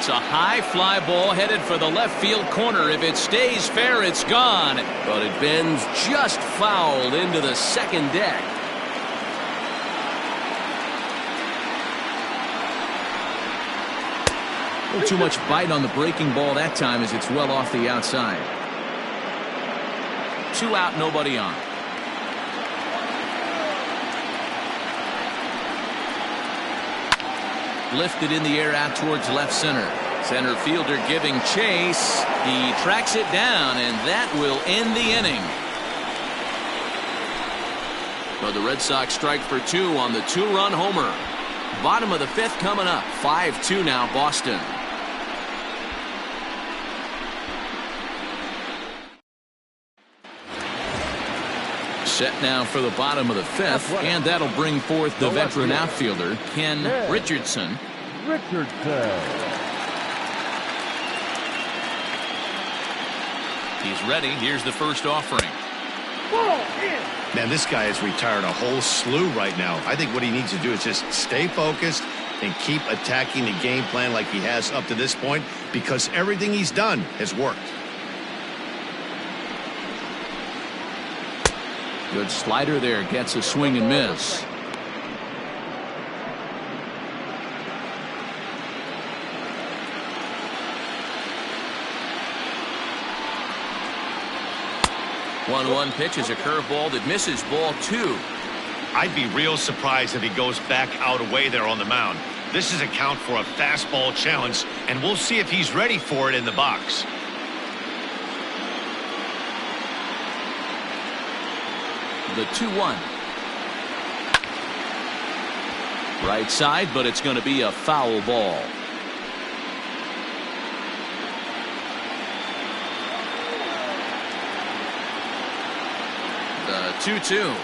It's a high fly ball headed for the left field corner. If it stays fair, it's gone. But it bends just fouled into the second deck. A little too much bite on the breaking ball that time as it's well off the outside. 2 out, nobody on. Lifted in the air out towards left center. Center fielder giving chase. He tracks it down, and that will end the inning. But the Red Sox strike for 2 on the 2-run homer. Bottom of the 5th coming up. 5-2 now, Boston. Set now for the bottom of the 5th, and that'll bring forth the veteran outfielder, Ken Richardson. He's ready. Here's the first offering. Man, this guy has retired a whole slew right now. I think what he needs to do is just stay focused and keep attacking the game plan like he has up to this point, because everything he's done has worked. Good slider there, gets a swing and miss. One pitch is a curveball that misses, ball 2. I'd be real surprised if he goes back out away there on the mound. This is a count for a fastball challenge, and we'll see if he's ready for it in the box. The 2-1. Right side, but it's going to be a foul ball. The 2-2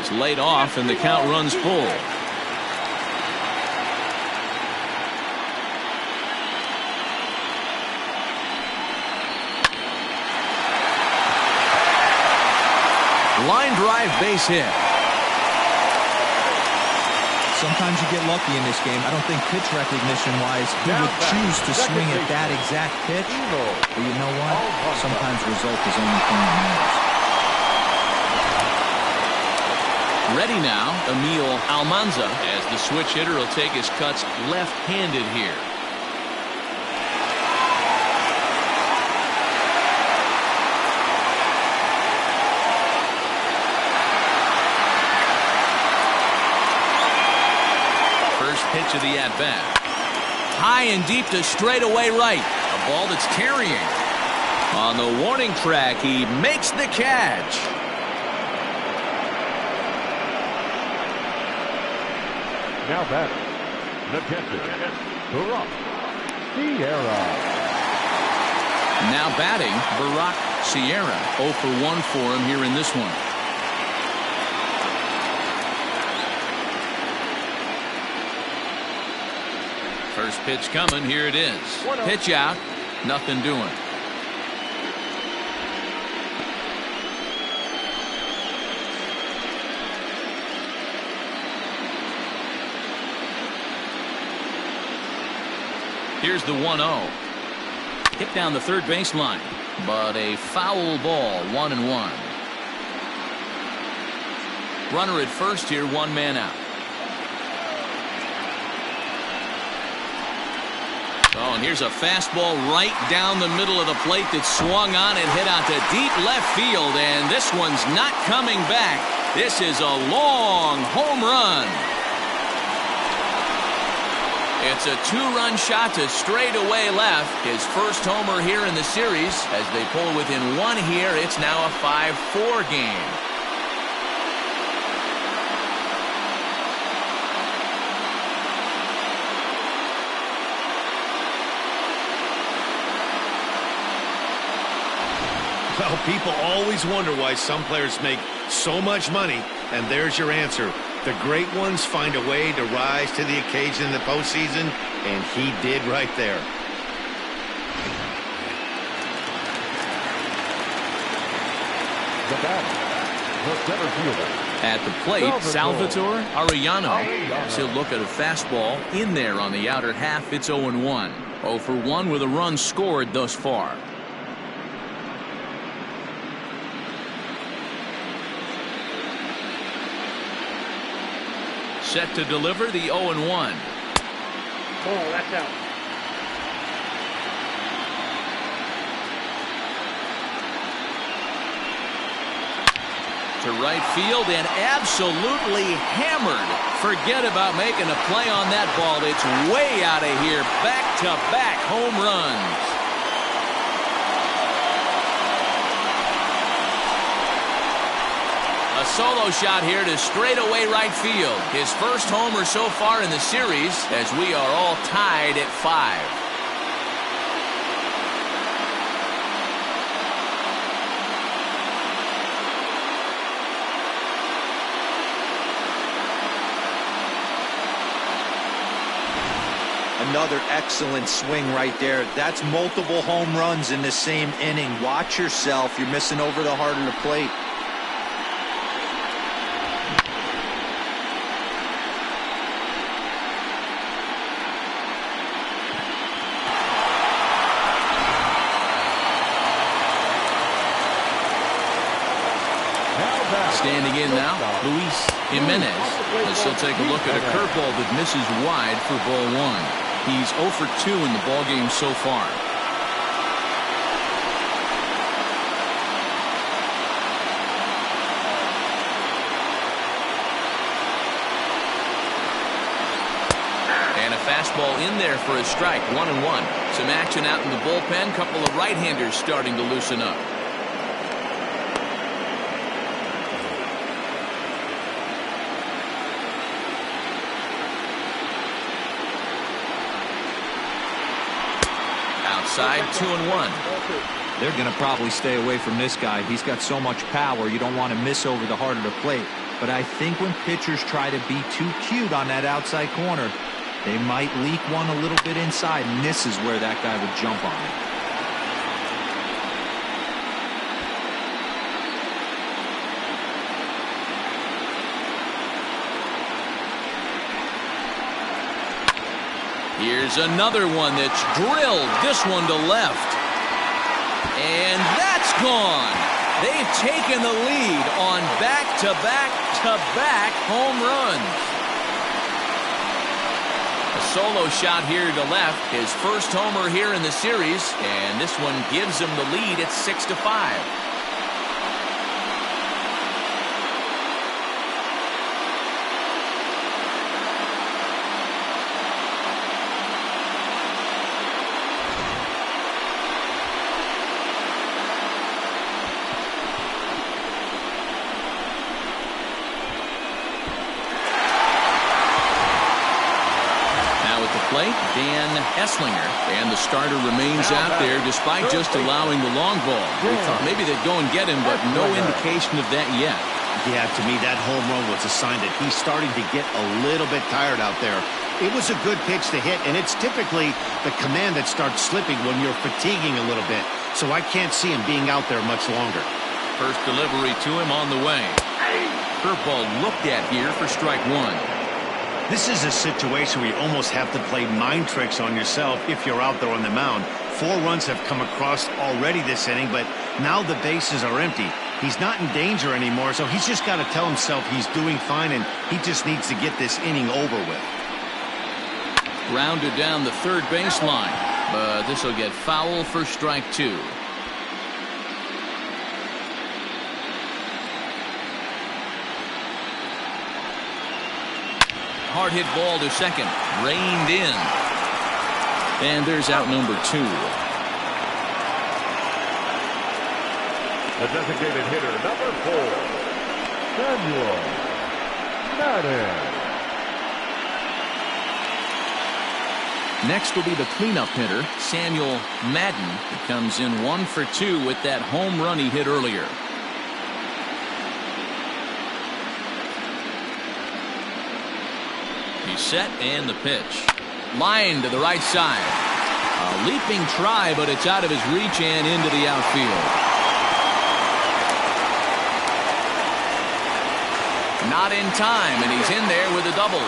is laid off, and the count runs full. Line drive, base hit. Sometimes you get lucky in this game. I don't think pitch recognition-wise he would choose to swing at that exact pitch. But you know what? Sometimes result is the only thing that matters. Ready now, Emil Almanza, as the switch hitter will take his cuts left-handed here. Pitch of the at-bat. High and deep to straightaway right. A ball that's carrying. On the warning track, he makes the catch. Now batting, the catcher, Barack Sierra. Now batting, Barack Sierra. 0 for 1 for him here in this one. First pitch coming. Here it is. Pitch out. Nothing doing. Here's the 1-0. Hit down the third baseline, but a foul ball. 1-1. Runner at first here. 1 man out. Oh, and here's a fastball right down the middle of the plate that swung on and hit out to deep left field, and this one's not coming back. This is a long home run. It's a 2-run shot to straightaway left. His first homer here in the series. As they pull within 1 here, it's now a 5-4 game. Well, people always wonder why some players make so much money, and there's your answer. The great ones find a way to rise to the occasion in the postseason, and he did right there. The batter, the center fielder, At the plate, Salvatore Arellano. He'll look at a fastball in there on the outer half. It's 0-1. 0 for 1 with a run scored thus far. Set to deliver the 0-1. Oh, that's out. To right field and absolutely hammered. Forget about making a play on that ball. It's way out of here. Back-to-back home runs. A solo shot here to straightaway right field. His first homer so far in the series, as we are all tied at 5. Another excellent swing right there. That's multiple home runs in the same inning. Watch yourself. You're missing over the heart of the plate. Standing in now, Luis Jimenez, as he'll take a look at a curveball that misses wide for ball 1. He's 0 for 2 in the ballgame so far. And a fastball in there for a strike, 1-1. Some action out in the bullpen. Couple of right-handers starting to loosen up. Outside, 2-1. They're going to probably stay away from this guy. He's got so much power. You don't want to miss over the heart of the plate. But I think when pitchers try to be too cute on that outside corner, they might leak one a little bit inside, and this is where that guy would jump on it. Here's another one that's drilled. This one to left. And that's gone. They've taken the lead on back-to-back-to-back home runs. A solo shot here to left. His first homer here in the series. And this one gives him the lead at 6-5. Dan Esslinger, and the starter remains out there despite just allowing the long ball. We thought maybe they'd go and get him, but no indication of that yet. Yeah, to me, that home run was a sign that he's starting to get a little bit tired out there. It was a good pitch to hit, and it's typically the command that starts slipping when you're fatiguing a little bit. So I can't see him being out there much longer. First delivery to him on the way. Curveball looked at here for strike 1. This is a situation where you almost have to play mind tricks on yourself if you're out there on the mound. 4 runs have come across already this inning, but now the bases are empty. He's not in danger anymore, so he's just got to tell himself he's doing fine, and he just needs to get this inning over with. Rounded down the third baseline, but this will get foul for strike 2. Hard hit ball to second, reined in, and there's out number 2. The designated hitter, number 4, Samuel Madden. Next will be the cleanup hitter, Samuel Madden. He comes in 1 for 2 with that home run he hit earlier. He's set, and the pitch. Line to the right side. A leaping try, but it's out of his reach and into the outfield. Not in time, and he's in there with a double.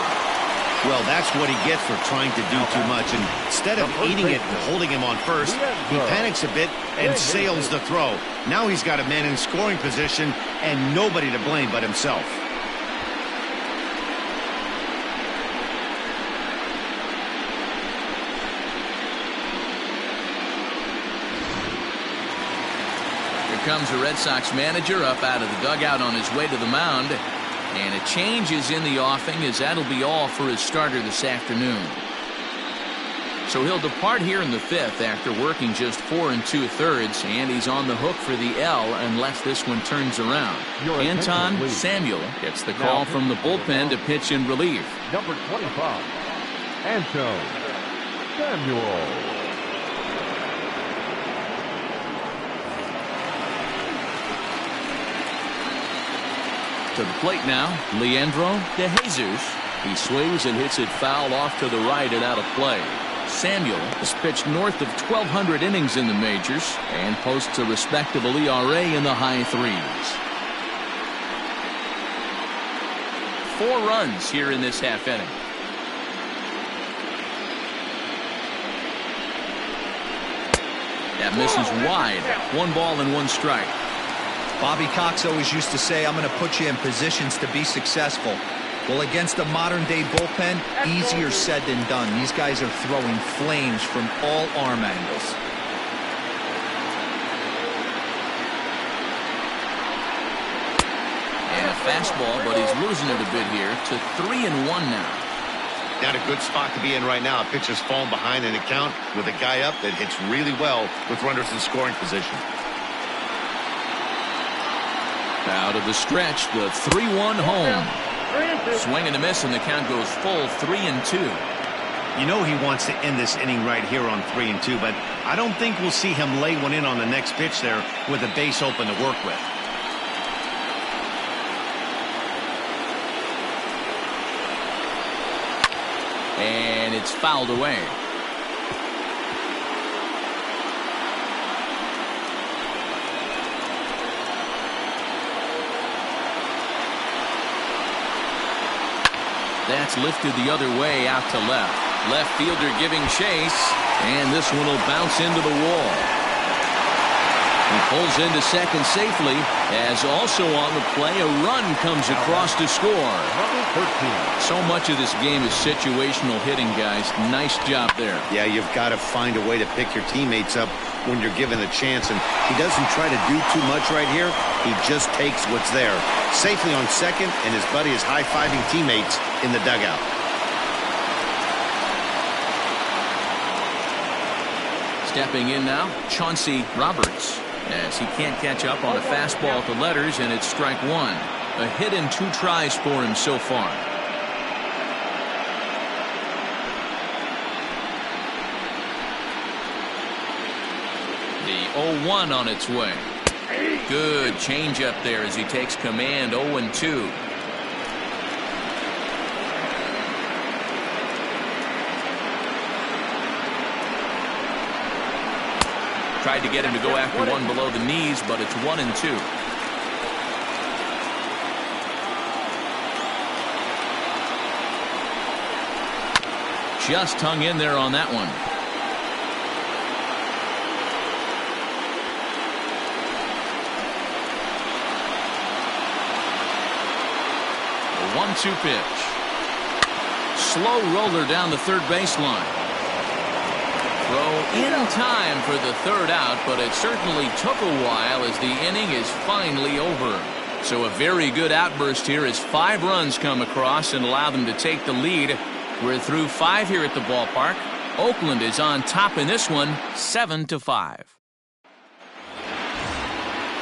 Well, that's what he gets for trying to do too much. And instead of eating it and holding him on first, he panics a bit and sails the throw. Now he's got a man in scoring position and nobody to blame but himself. Here comes the Red Sox manager up out of the dugout on his way to the mound. And a change is in the offing, as that'll be all for his starter this afternoon. So he'll depart here in the fifth after working just 4 2/3, and he's on the hook for the L unless this one turns around. Anton Samuel gets the call from the bullpen to pitch in relief. Number 25, Anton Samuel. To the plate now, Leandro De Jesus. He swings and hits it foul off to the right and out of play. Samuel has pitched north of 1,200 innings in the majors and posts a respectable ERA in the high 3s. 4 runs here in this half inning. That misses wide. 1 ball and 1 strike. Bobby Cox always used to say, I'm going to put you in positions to be successful. Well, against a modern-day bullpen, easier said than done. These guys are throwing flames from all arm angles. And a fastball, but he's losing it a bit here to 3-1 now. Not a good spot to be in right now. A pitcher's falling behind in the count with a guy up that hits really well with runners in scoring position. Out of the stretch, the 3-1 home. Swing and a miss, and the count goes full 3-2. You know he wants to end this inning right here on 3-2, but I don't think we'll see him lay one in on the next pitch there with a base open to work with. And it's fouled away. That's lifted the other way out to left. Left fielder giving chase, and this one will bounce into the wall. He pulls into second safely, as also on the play a run comes across to score. So much of this game is situational hitting, guys. Nice job there. Yeah, you've got to find a way to pick your teammates up when you're given a chance, and he doesn't try to do too much right here. He just takes what's there. Safely on second, and his buddy is high-fiving teammates in the dugout. Stepping in now, Chauncey Roberts, as he can't catch up on a fastball at the letters, and it's strike 1. A hit in 2 tries for him so far. The 0-1 on its way. Good changeup there as he takes command. 0-2. Tried to get him to go after one below the knees, but it's 1-2. Just hung in there on that one. A 1-2 pitch. Slow roller down the third baseline. Throw in time for the third out, but it certainly took a while as the inning is finally over. So a very good outburst here as 5 runs come across and allow them to take the lead. We're through 5 here at the ballpark. Oakland is on top in this one, 7-5.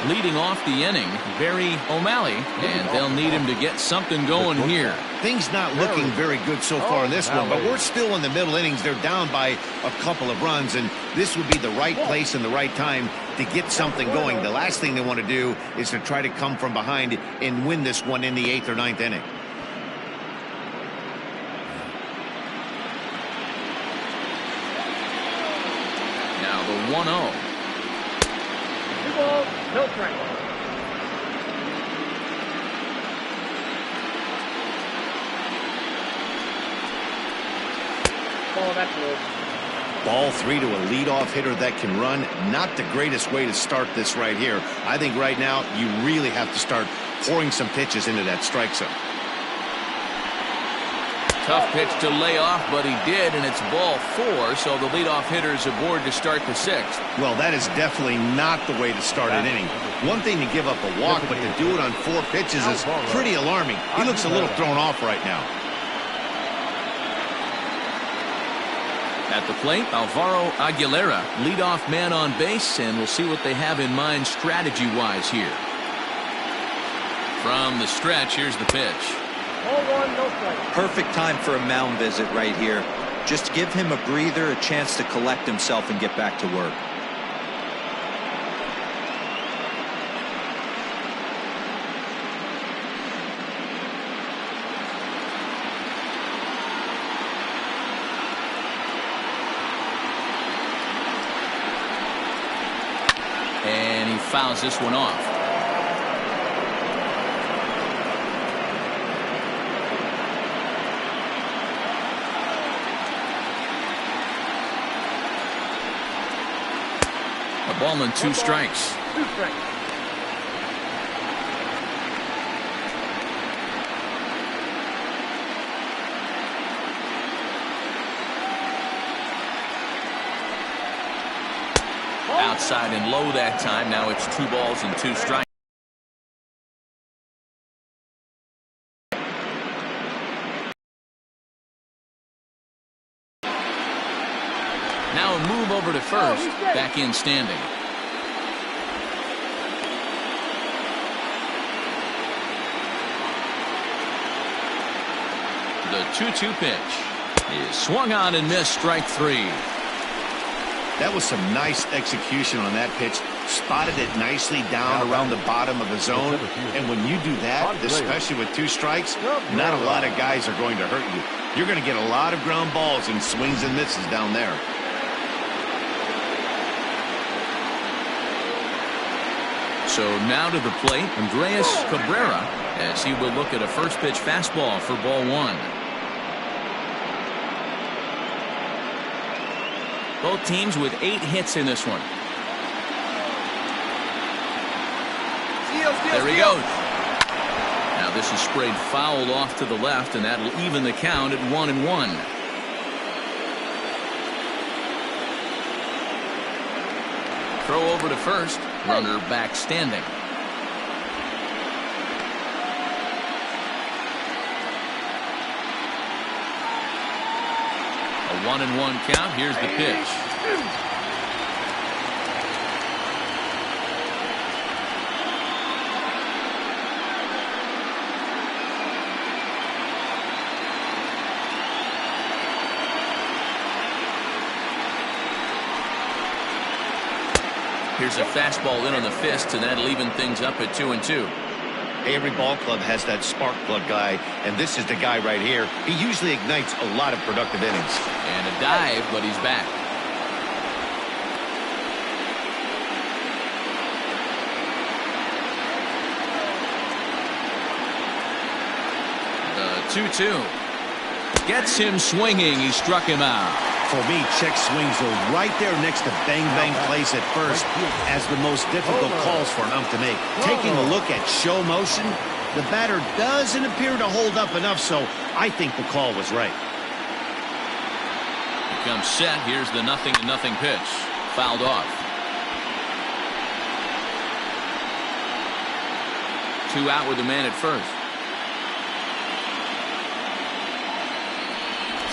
Leading off the inning, Barry O'Malley, and they'll need him to get something going here. Things not looking very good so far in this one, but we're still in the middle innings. They're down by a couple of runs, and this would be the right place and the right time to get something going. The last thing they want to do is to try to come from behind and win this one in the 8th or 9th inning. Now the 1-0. No strike. Ball 3 to a leadoff hitter that can run. Not the greatest way to start this right here. I think right now you really have to start pouring some pitches into that strike zone. Tough pitch to lay off, but he did, and it's ball 4, so the leadoff hitter is aboard to start the 6th. Well, that is definitely not the way to start an inning. One thing to give up a walk, but to do it on 4 pitches is pretty alarming. He looks a little thrown off right now. At the plate, Alvaro Aguilera, leadoff man on base, and we'll see what they have in mind strategy-wise here. From the stretch, here's the pitch. Perfect time for a mound visit right here. Just give him a breather, a chance to collect himself and get back to work. And he fouls this one off. A ball and 2 strikes. Outside and low that time. Now it's 2 balls and 2 strikes. Now a move over to first. Back in standing. The 2-2 pitch is swung on and missed. Strike 3. That was some nice execution on that pitch. Spotted it nicely down around the bottom of the zone. And when you do that, especially with 2 strikes, not a lot of guys are going to hurt you. You're going to get a lot of ground balls and swings and misses down there. So now to the plate, Andreas Cabrera, as he will look at a first pitch fastball for ball 1. Both teams with 8 hits in this one. There he goes. Now this is sprayed foul off to the left, and that'll even the count at 1-1. Throw over to first. Runner back standing. A 1-1 count. Here's the pitch. Here's a fastball in on the fist, and that'll even things up at 2-2. Every ball club has that spark plug guy, and this is the guy right here. He usually ignites a lot of productive innings. And a dive, but he's back. The 2-2 gets him swinging. He struck him out. For me, check swings are right there next to bang-bang plays at first as the most difficult calls for an ump to make. Taking a look at show motion, the batter doesn't appear to hold up enough, so I think the call was right. He comes set. Here's the 0-0 pitch. Fouled off. 2 out with a man at first.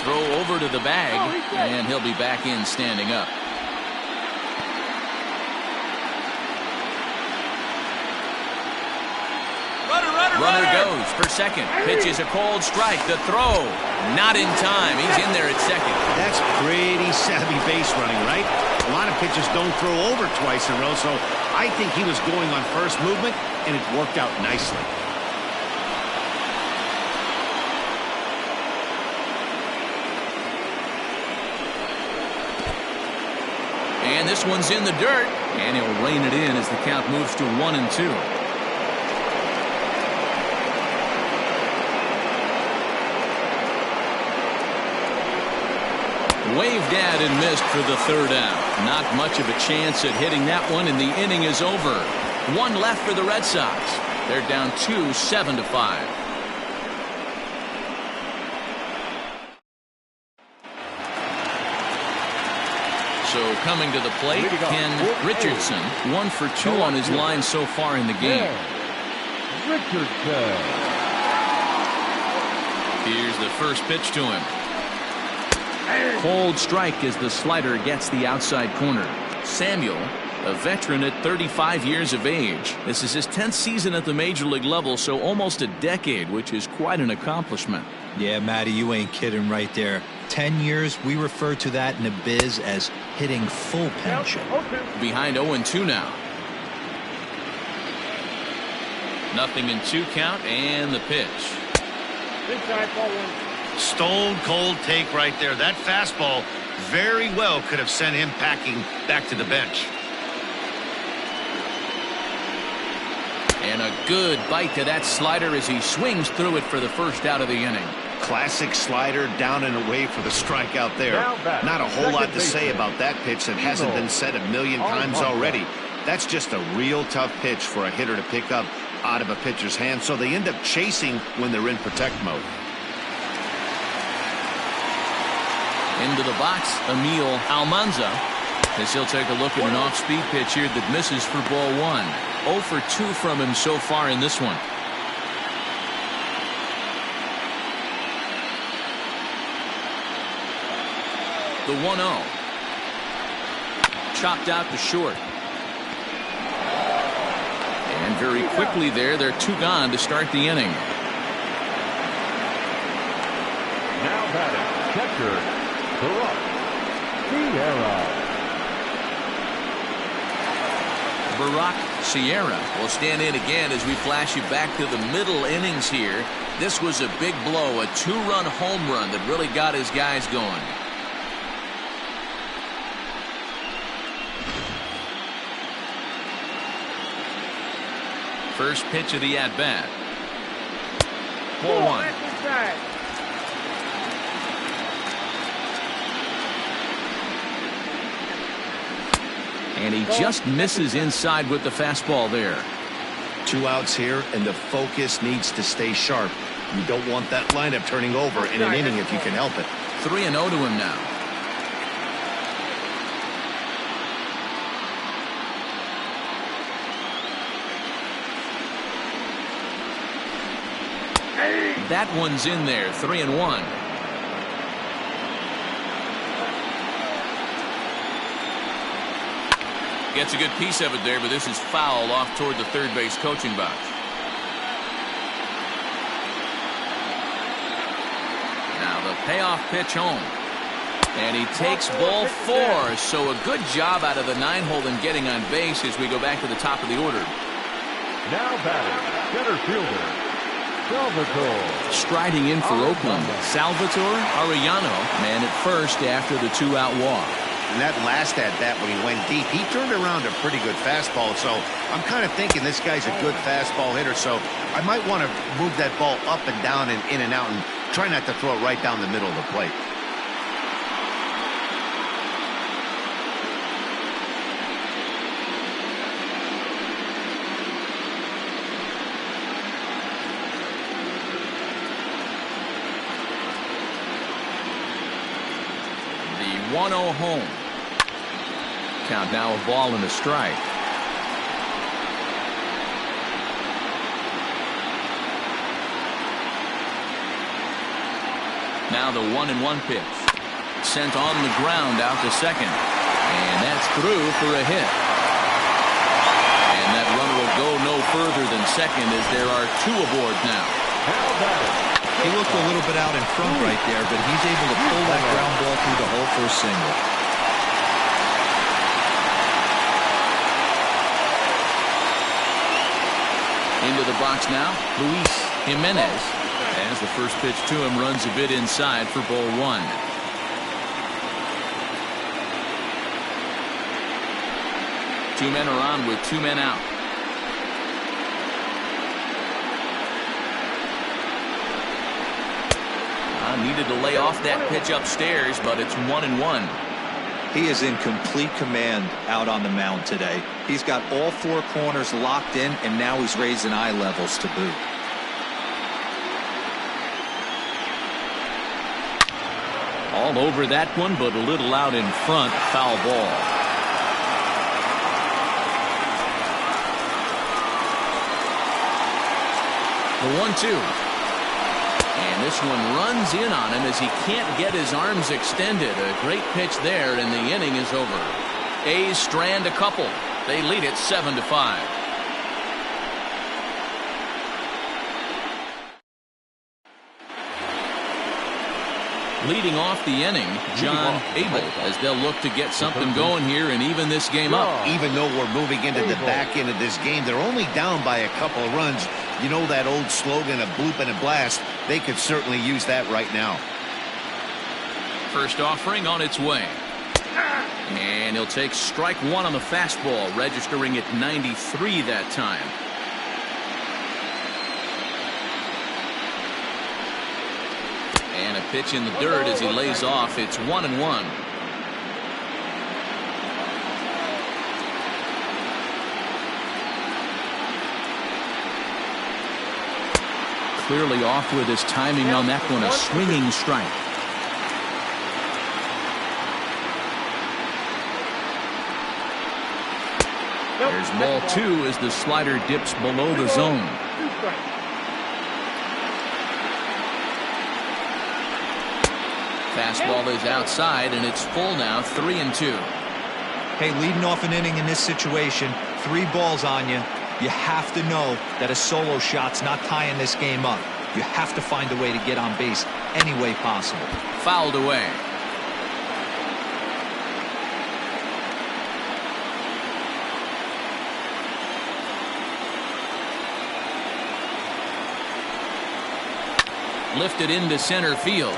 Throw over to the bag, and he'll be back in standing up. Runner goes for second. Pitch is a cold strike. The throw, not in time. He's in there at second. That's pretty savvy base running, right? A lot of pitchers don't throw over twice in a row, so I think he was going on first movement, and it worked out nicely. And this one's in the dirt, and he'll rein it in as the count moves to 1-2. Waved at and missed for the third out. Not much of a chance at hitting that one, and the inning is over. One left for the Red Sox. They're down 2, 7-5. So coming to the plate, Ken Richardson. 1 for 2 on his line so far in the game. Richardson. Here's the first pitch to him. Cold strike as the slider gets the outside corner. Samuel, a veteran at 35 years of age. This is his 10th season at the major league level, so almost a decade, which is quite an accomplishment. Yeah, Matty, you ain't kidding right there. 10 years, we refer to that in the biz as hitting full pension. Behind 0-2 now. 0-2 count, and the pitch. Stone cold take right there. That fastball very well could have sent him packing back to the bench. And a good bite to that slider as he swings through it for the first out of the inning. Classic slider down and away for the strikeout there. Not a whole lot to say about that pitch that hasn't been said a million times already. That's just a real tough pitch for a hitter to pick up out of a pitcher's hand, so they end up chasing when they're in protect mode. Into the box, Emil Almanza, as he'll take a look at an off-speed pitch here that misses for ball 1. 0 for 2 from him so far in this one. The 1-0. Chopped out to short. And very quickly there, they're 2 gone to start the inning. Now batting, catcher, Barack Sierra will stand in again as we flash you back to the middle innings here. This was a big blow, a 2-run home run that really got his guys going. First pitch of the at-bat. Ball 1. And he just misses inside with the fastball there. 2 outs here, and the focus needs to stay sharp. You don't want that lineup turning over in an inning if you can help it. 3-0 to him now. That one's in there. 3-1. Gets a good piece of it there, but this is foul off toward the third base coaching box. Now the payoff pitch home. And he takes ball 4. So a good job out of the 9-hole in getting on base as we go back to the top of the order. Now batting, center fielder, Salvatore. Striding in for Oakland, Salvatore Arellano, man at first after the 2-out walk. And that last at-bat when he went deep, he turned around a pretty good fastball. So I'm kind of thinking this guy's a good fastball hitter. So I might want to move that ball up and down and in and out and try not to throw it right down the middle of the plate. The 1-0 home. Count now a ball and a strike. Now the 1-1 pitch. Sent on the ground out to second. And that's through for a hit. And that runner will go no further than second as there are 2 aboard now. He looked a little bit out in front right there, but he's able to pull that ground ball through the hole for a single. Into the box now, Luis Jimenez. As the first pitch to him runs a bit inside for ball 1. Two men are on with 2 men out. needed to lay off that pitch upstairs, but it's 1-1. He is in complete command out on the mound today. He's got all four corners locked in, and now he's raising eye levels to boot. All over that one, but a little out in front. Foul ball. The 1-2. And this one runs in on him as he can't get his arms extended. A great pitch there, and the inning is over. A's strand a couple. They lead it 7-5. Leading off the inning, John Abel, as they'll look to get something going here and even this game up. Even though we're moving into the back end of this game, they're only down by a couple of runs. You know that old slogan, a bloop and a blast? They could certainly use that right now. First offering on its way. And he'll take strike one on the fastball, registering at 93 that time. And a pitch in the dirt as he lays off. It's 1-1. Clearly off with his timing on that one. A swinging strike. There's ball two as the slider dips below the zone. Fastball is outside, and it's full now, 3-2. Hey, leading off an inning in this situation, 3 balls on you. You have to know that a solo shot's not tying this game up. You have to find a way to get on base any way possible. Fouled away. Lifted into center field.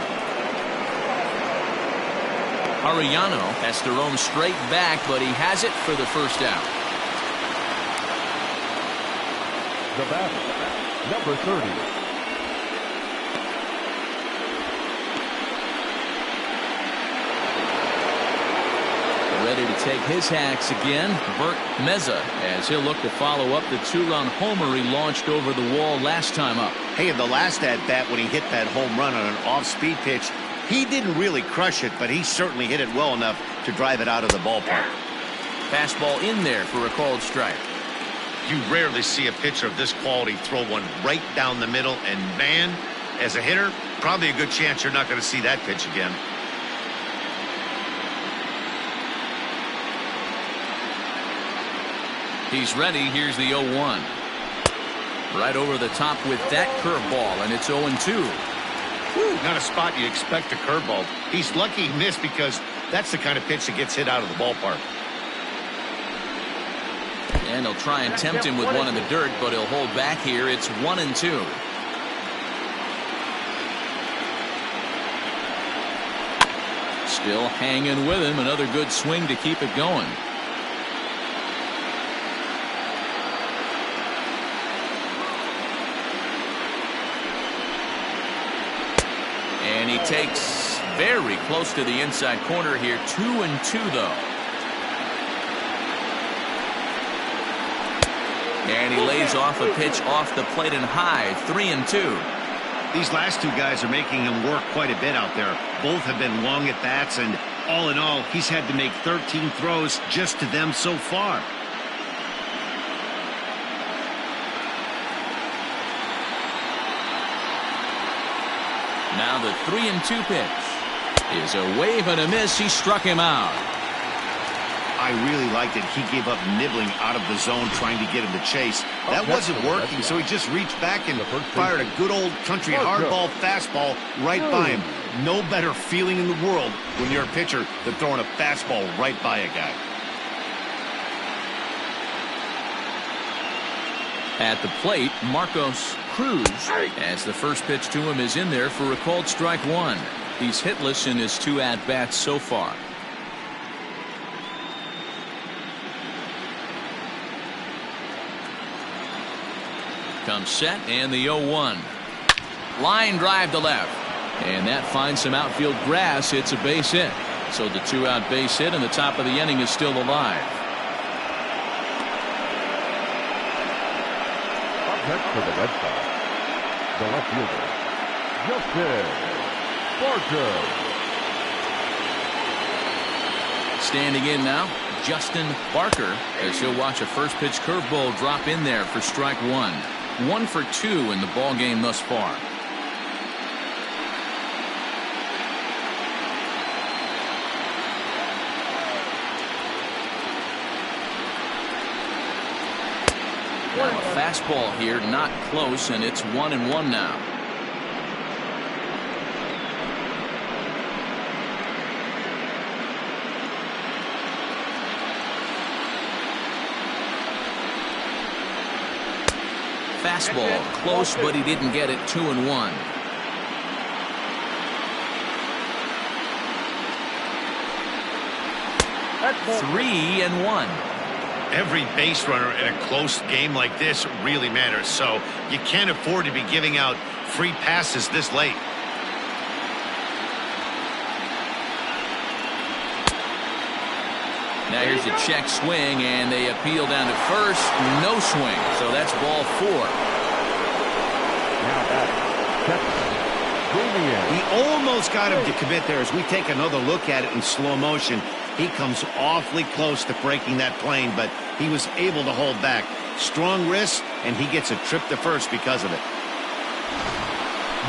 Arellano has to roam straight back, but he has it for the first out. The batter, number 30. Ready to take his hacks again, Bert Meza, as he'll look to follow up the 2-run homer he launched over the wall last time up. Hey, in the last at-bat when he hit that home run on an off-speed pitch, he didn't really crush it, but he certainly hit it well enough to drive it out of the ballpark. Fastball in there for a called strike. You rarely see a pitcher of this quality throw one right down the middle, and man, as a hitter, probably a good chance you're not going to see that pitch again. He's ready. Here's the 0-1. Right over the top with that curveball, and it's 0-2. Not a spot you expect a curveball. He's lucky he missed because that's the kind of pitch that gets hit out of the ballpark. And he'll try and tempt him with one in the dirt, but he'll hold back here. It's 1-2. Still hanging with him. Another good swing to keep it going. And he takes very close to the inside corner here. 2-2 though. And he lays off a pitch off the plate and high. 3-2. These last two guys are making him work quite a bit out there. Both have been long at bats, and all in all, he's had to make 13 throws just to them so far. Now the 3-2 pitch is a wave and a miss. He struck him out. I really liked it. He gave up nibbling out of the zone trying to get him to chase. That wasn't working, so he just reached back and fired a good old country hardball fastball right by him. No better feeling in the world when you're a pitcher than throwing a fastball right by a guy. At the plate, Marcos Cruz, as the first pitch to him is in there for a called strike one. He's hitless in his 2 at-bats so far. Comes set and the 0-1. Line drive to left. And that finds some outfield grass. It's a base hit. So the 2-out base hit and the top of the inning is still alive. Up next for the Red Sox, the left fielder, Justin Barker. Standing in now, Justin Barker, as he'll watch a first pitch curveball drop in there for strike one. 1 for 2 in the ball game thus far. Now a fastball here, not close, and it's 1-1 now. Fastball close, but he didn't get it. 2-1. That's 3-1. Every base runner in a close game like this really matters, so you can't afford to be giving out free passes this late. Now here's a check swing, and they appeal down to first. No swing, so that's ball 4. Now back. He almost got him to commit there. As we take another look at it in slow motion, he comes awfully close to breaking that plane, but he was able to hold back. Strong wrist, and he gets a trip to first because of it.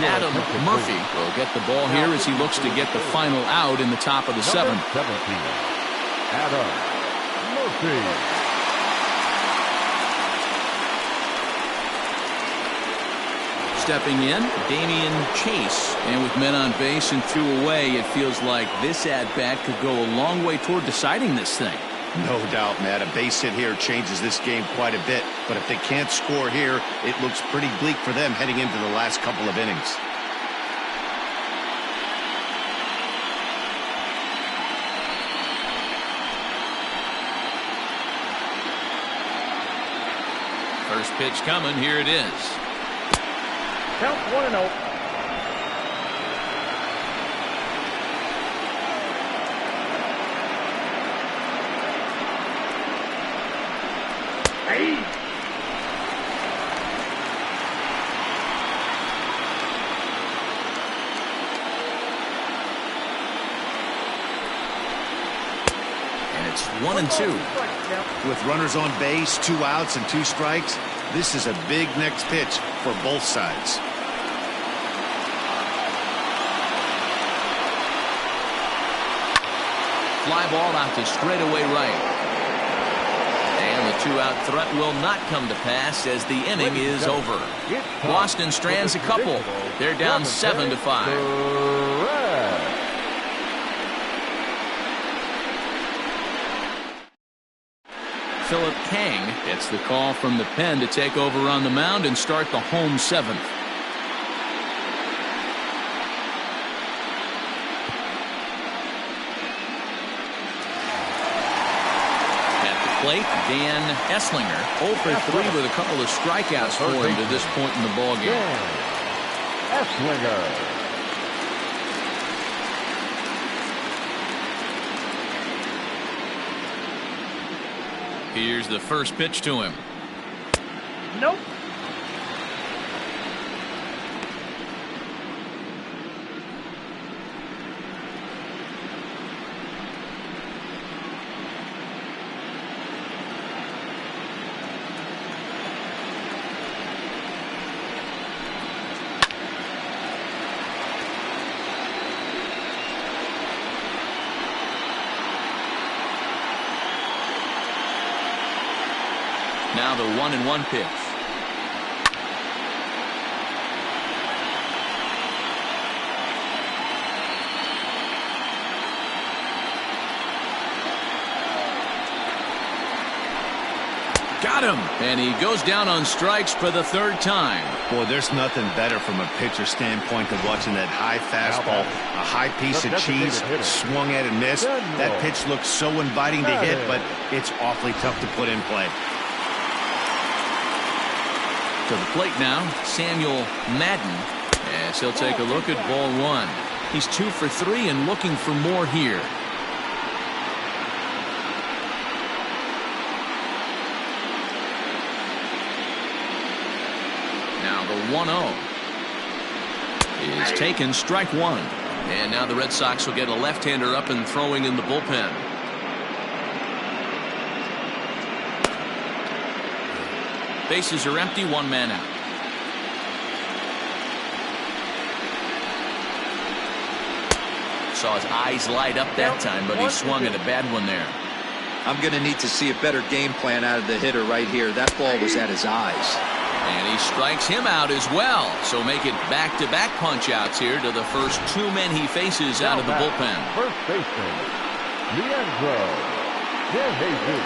Adam Murphy will get the ball here as he looks to get the final out in the top of the 7th. 17. Adam Murphy. Stepping in, Damian Chase. And with men on base and 2 away, it feels like this at-bat could go a long way toward deciding this thing. No doubt, Matt. A base hit here changes this game quite a bit. But if they can't score here, it looks pretty bleak for them heading into the last couple of innings. First pitch coming. Here it is. Count 1-0. And it's 1-2. With runners on base, 2 outs and 2 strikes, this is a big next pitch for both sides. Fly ball out to straightaway right. And the 2-out threat will not come to pass as the inning is over. Boston strands a couple. They're down 7-5. Philip Kang gets the call from the pen to take over on the mound and start the home 7th. At the plate, Dan Esslinger, 0 for 3 with a couple of strikeouts for him to this point in the ballgame. Esslinger. Here's the first pitch to him. Nope. Now the 1-1 pitch. Got him, and he goes down on strikes for the 3rd time. Boy, there's nothing better from a pitcher standpoint than watching that high fastball, a high piece of cheese, swung at and missed. That pitch looks so inviting to hit, but it's awfully tough to put in play. To the plate now, Samuel Madden. Yes, he'll take a look at ball one. He's 2 for 3 and looking for more here. Now the 1-0 is taken, strike one. And now the Red Sox will get a left-hander up and throwing in the bullpen. Bases are empty, 1 man out. Saw his eyes light up that time, but he swung at a bad one there. I'm going to need to see a better game plan out of the hitter right here. That ball was at his eyes. And he strikes him out as well. So make it back-to-back punch-outs here to the first 2 men he faces out of the bullpen. First baseman, Leandro De Jesus.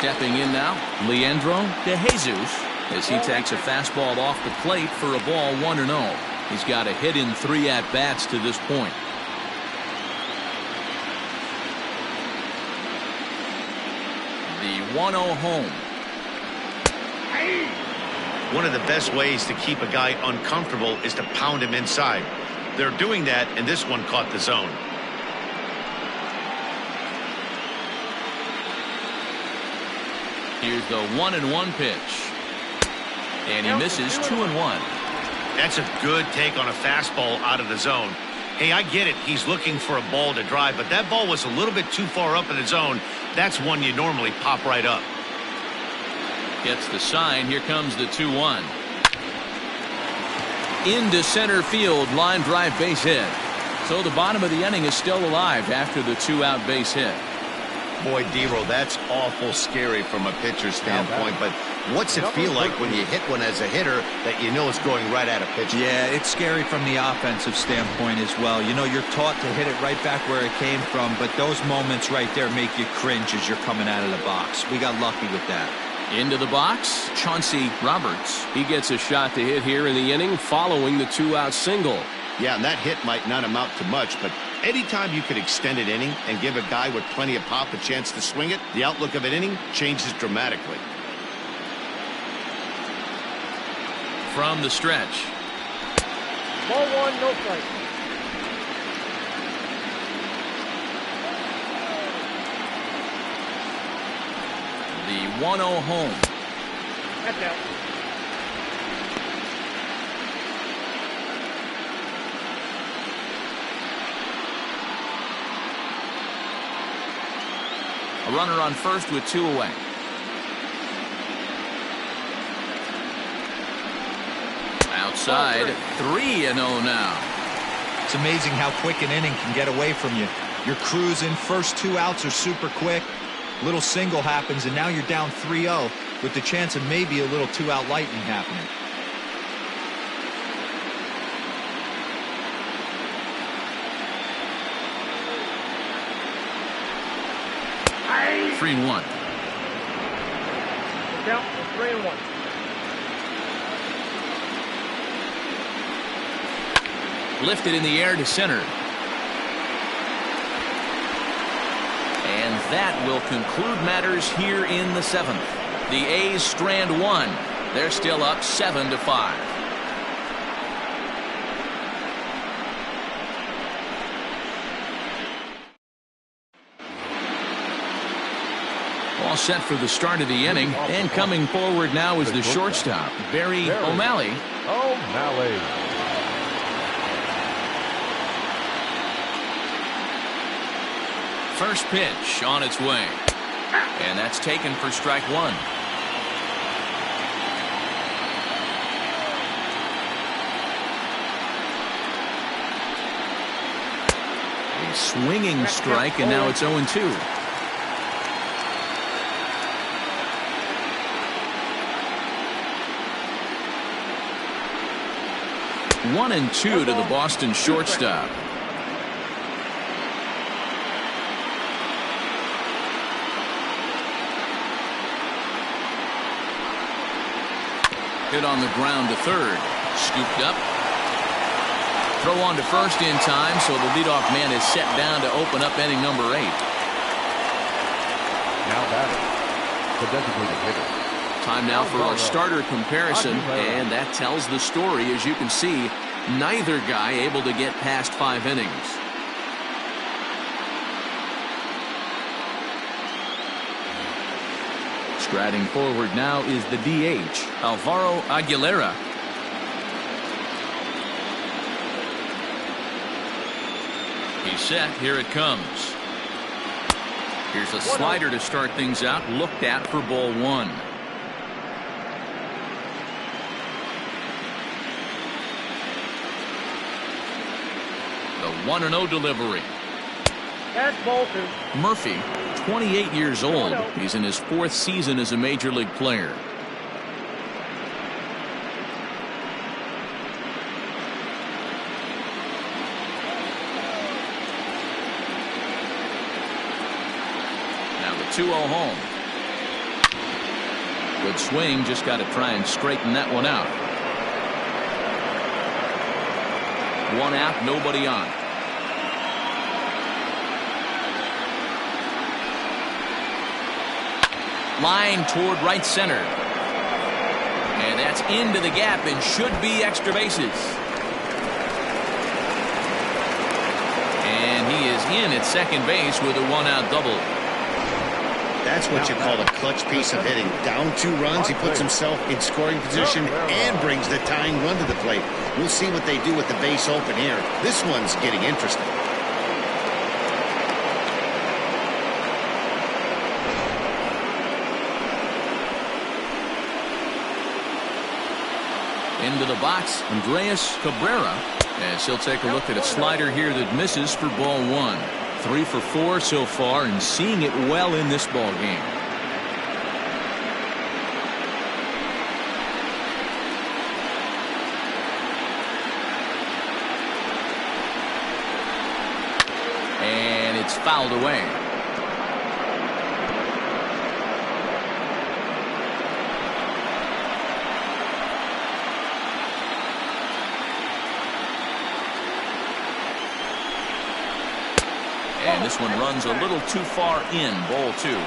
Stepping in now, Leandro De Jesus, as he takes a fastball off the plate for a ball 1-0. He's got a hit in 3 at-bats to this point. The 1-0 home. One of the best ways to keep a guy uncomfortable is to pound him inside. They're doing that, and this one caught the zone. Here's the 1-1 pitch. And he misses 2-1. That's a good take on a fastball out of the zone. Hey, I get it. He's looking for a ball to drive, but that ball was a little bit too far up in the zone. That's one you normally pop right up. Gets the sign. Here comes the 2-1. Into center field, line drive base hit. So the bottom of the inning is still alive after the 2-out base hit. Boy, Dero, that's awful scary from a pitcher's standpoint, but what's it feel like when you hit one as a hitter that you know is going right at a pitcher? Yeah, it's scary from the offensive standpoint as well. You know, you're taught to hit it right back where it came from, but those moments right there make you cringe as you're coming out of the box. We got lucky with that. Into the box, Chauncey Roberts. He gets a shot to hit here in the inning following the 2-out single. Yeah, and that hit might not amount to much, but anytime you could extend an inning and give a guy with plenty of pop a chance to swing it, the outlook of an inning changes dramatically. From the stretch. Ball one, no strike. The 1-0 home. That's out. A runner on first with 2 away. Outside, 3-0 now. It's amazing how quick an inning can get away from you. You're cruising, first 2 outs are super quick. Little single happens, and now you're down 3-0 with the chance of maybe a little 2-out lightning happening. Hey. 3-1. Count 3-1. Lifted in the air to center. And that will conclude matters here in the 7th. The A's strand 1. They're still up 7-5. All set for the start of the inning, and coming forward now is the shortstop, Barry O'Malley. O'Malley. First pitch on its way. And that's taken for strike one. A swinging strike, and now it's 0-2. 1-2 to the Boston shortstop. Hit on the ground to third. Scooped up. Throw on to first in time, so the leadoff man is set down to open up inning number 8. Now batting, the designated hitter, Time now for our starter comparison, and that tells the story. As you can see, neither guy able to get past 5 innings. Striding forward now is the DH, Alvaro Aguilera. He's set. Here it comes. Here's a slider to start things out. Looked at for ball 1. The 1-0 delivery. That's ball 2. Murphy, 28 years old. He's in his 4th season as a major league player. Now the 2-0 home. Good swing, just got to try and straighten that one out. 1 out, nobody on. Line toward right center. And that's into the gap and should be extra bases. And he is in at second base with a 1-out double. That's what you call a clutch piece of hitting. Down 2 runs, he puts himself in scoring position and brings the tying run to the plate. We'll see what they do with the base open here. This one's getting interesting. Into the box, Andreas Cabrera, as he'll take a look at a slider here that misses for ball 1. 3 for 4 so far, and seeing it well in this ball game. And it's fouled away. And this one runs a little too far in, ball 2.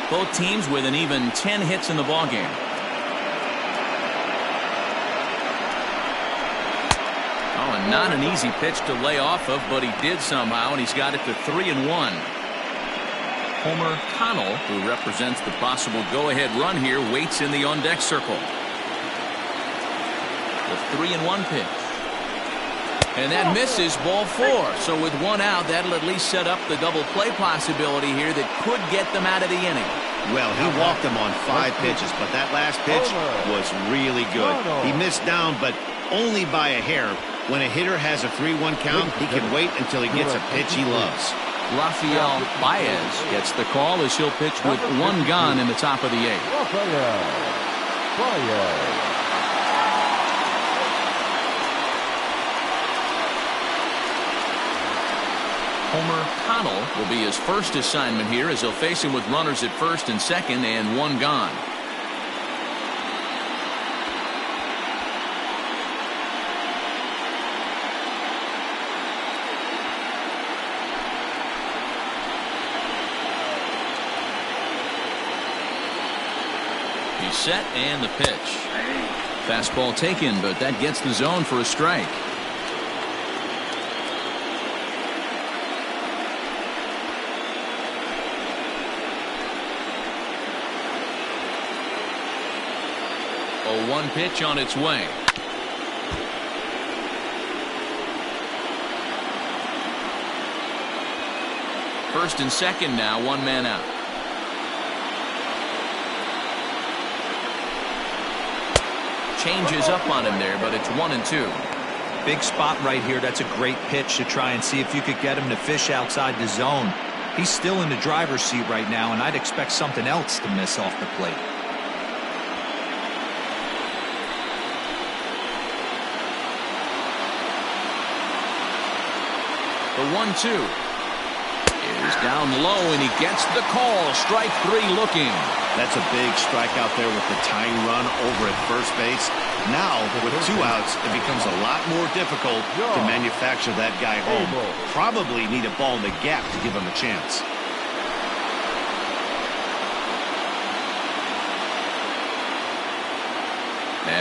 Both teams with an even 10 hits in the ballgame. Oh, and not an easy pitch to lay off of, but he did somehow, and he's got it to 3-1. Homer Connell, who represents the possible go-ahead run here, waits in the on-deck circle. The 3-1 pitch. And that misses, ball 4. So with 1 out, that'll at least set up the double play possibility here that could get them out of the inning. Well, he walked them on 5 pitches, but that last pitch was really good. He missed down, but only by a hair. When a hitter has a 3-1 count, he can wait until he gets a pitch he loves. Rafael Baez gets the call as he'll pitch with 1 gone in the top of the 8th. Homer Connell will be his first assignment here as he'll face him with runners at first and second and 1 gone. He's set and the pitch. Fastball taken, but that gets the zone for a strike. A 1 pitch on its way. First and second now, 1 man out. Changes up on him there, but it's 1-2. Big spot right here. That's a great pitch to try and see if you could get him to fish outside the zone. He's still in the driver's seat right now, and I'd expect something else to miss off the plate. The 1-2 is down low, and he gets the call. Strike 3 looking. That's a big strikeout there with the tying run over at first base. Now, with 2 outs, it becomes a lot more difficult to manufacture that guy home. Probably need a ball in the gap to give him a chance.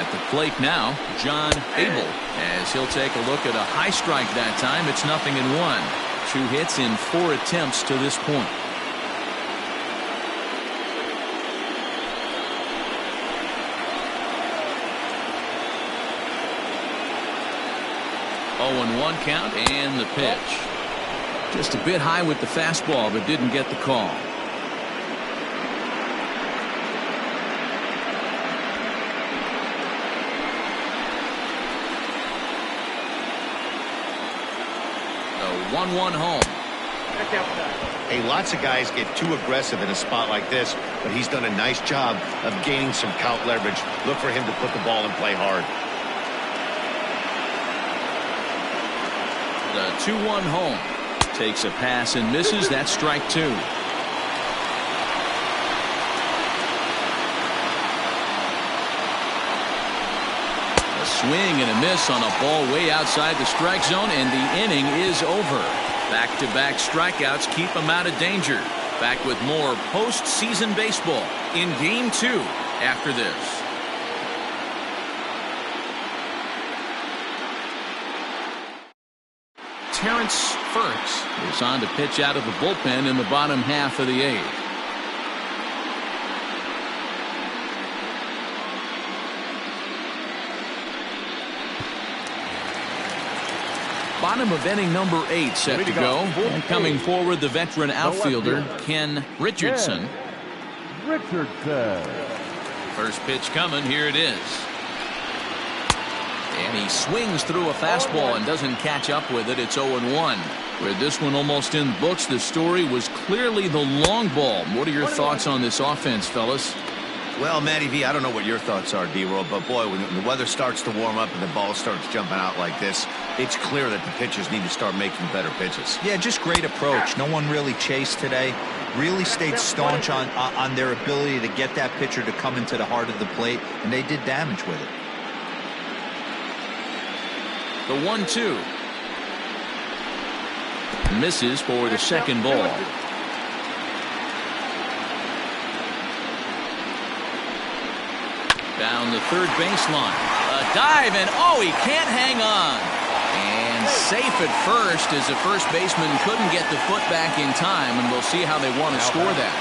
At the plate now, John Abel, as he'll take a look at a high strike that time. It's 0-1. 2 hits in 4 attempts to this point. 0-1 count and the pitch. Just a bit high with the fastball, but didn't get the call. The 1-1 home. Hey, lots of guys get too aggressive in a spot like this, but he's done a nice job of gaining some count leverage. Look for him to put the ball and play hard. The 2-1 home. Takes a pass and misses. That's strike 2. A swing and a miss on a ball way outside the strike zone, and the inning is over. Back-to-back strikeouts keep him out of danger. Back with more postseason baseball in Game 2 after this. Terrence Ferks is on to pitch out of the bullpen in the bottom half of the 8th. Bottom of inning number 8 set to go. And coming forward, the veteran outfielder Ken Richardson. First pitch coming. Here it is. And he swings through a fastball and doesn't catch up with it. It's 0-1. With this one almost in the books, the story was clearly the long ball. What are your thoughts on this offense, fellas? Well, Matty V, I don't know what your thoughts are, D-Roll, but boy, when the weather starts to warm up and the ball starts jumping out like this, it's clear that the pitchers need to start making better pitches. Yeah, just great approach. No one really chased today. Really stayed staunch on their ability to get that pitcher to come into the heart of the plate, and they did damage with it. The 1-2. Misses for the second ball. Down the third baseline. A dive, and oh, he can't hang on. And safe at first, as the first baseman couldn't get the foot back in time, and we'll see how they want to score that.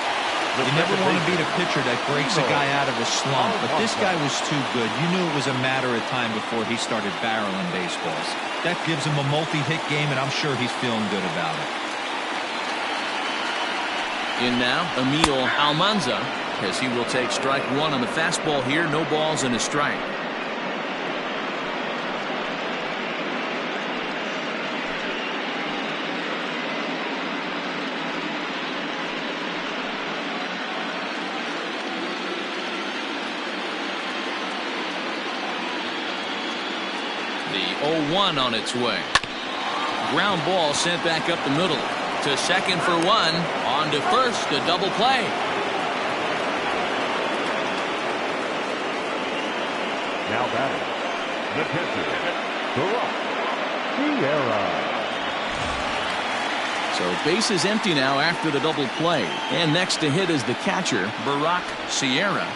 You never want to beat a pitcher that breaks a guy out of a slump, but this guy was too good. You knew it was a matter of time before he started barreling baseballs. That gives him a multi-hit game, and I'm sure he's feeling good about it. In now, Emil Almanza, as he will take strike 1 on the fastball here. No balls and a strike. The 0-1 on its way. Ground ball sent back up the middle. To second for 1. On to first. A double play. Now batting, the pitcher, Sierra. So base is empty now after the double play. And next to hit is the catcher, Barack Sierra.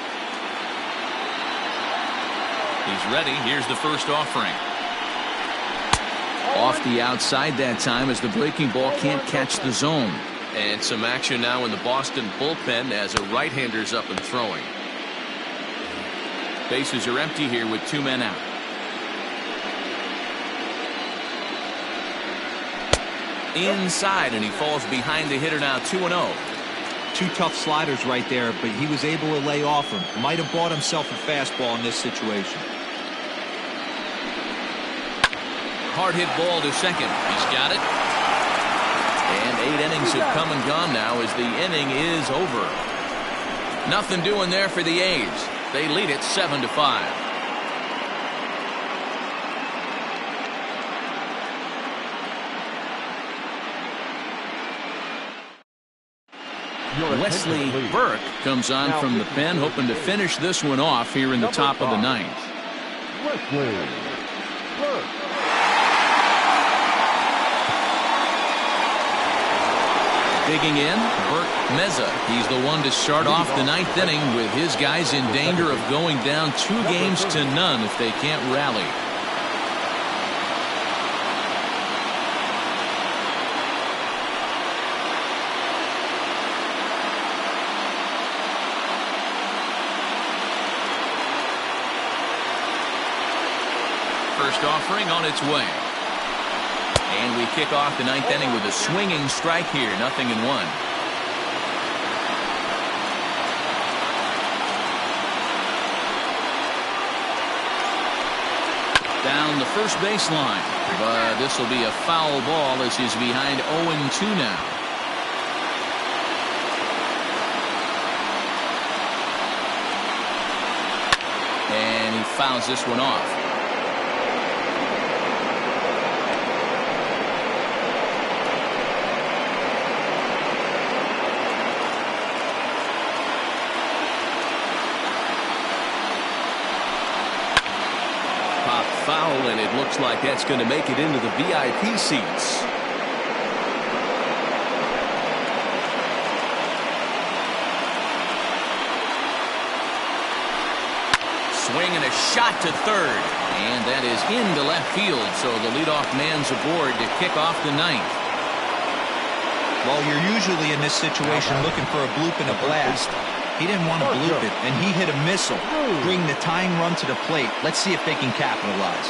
He's ready. Here's the first offering. Off the outside that time as the breaking ball can't catch the zone. And some action now in the Boston bullpen as a right-hander's up and throwing. Bases are empty here with 2 men out. Inside, and he falls behind the hitter now. 2-0. 2 tough sliders right there, but he was able to lay off him. Might have bought himself a fastball in this situation. Hard hit ball to second. He's got it. And 8 innings have come and gone now as the inning is over. Nothing doing there for the A's. They lead it 7-5. Wesley Burke comes on from the pen, hoping to finish this one off here in the top of the 9th. Wesley Burke. Digging in, Bert Meza. He's the one to start off the ninth inning with his guys in danger of going down 2 games to none if they can't rally. First offering on its way. And we kick off the ninth inning with a swinging strike here. 0-1. Down the first baseline. But this will be a foul ball as he's behind 0-2 now. And he fouls this one off. Foul, and it looks like that's going to make it into the VIP seats. Swing and a shot to third, and that is into left field, so the leadoff man's aboard to kick off the ninth. Well, you're usually in this situation looking for a bloop and a blast. He didn't want to bloop it, and he hit a missile, bringing the tying run to the plate. Let's see if they can capitalize.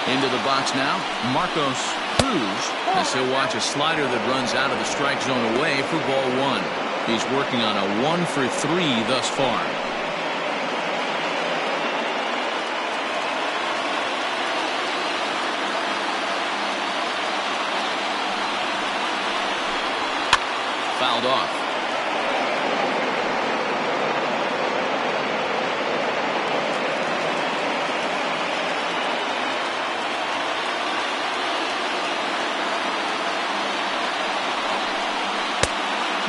Into the box now, Marcos Cruz, as he'll watch a slider that runs out of the strike zone away for ball 1. He's working on a 1-for-3 thus far. Fouled off.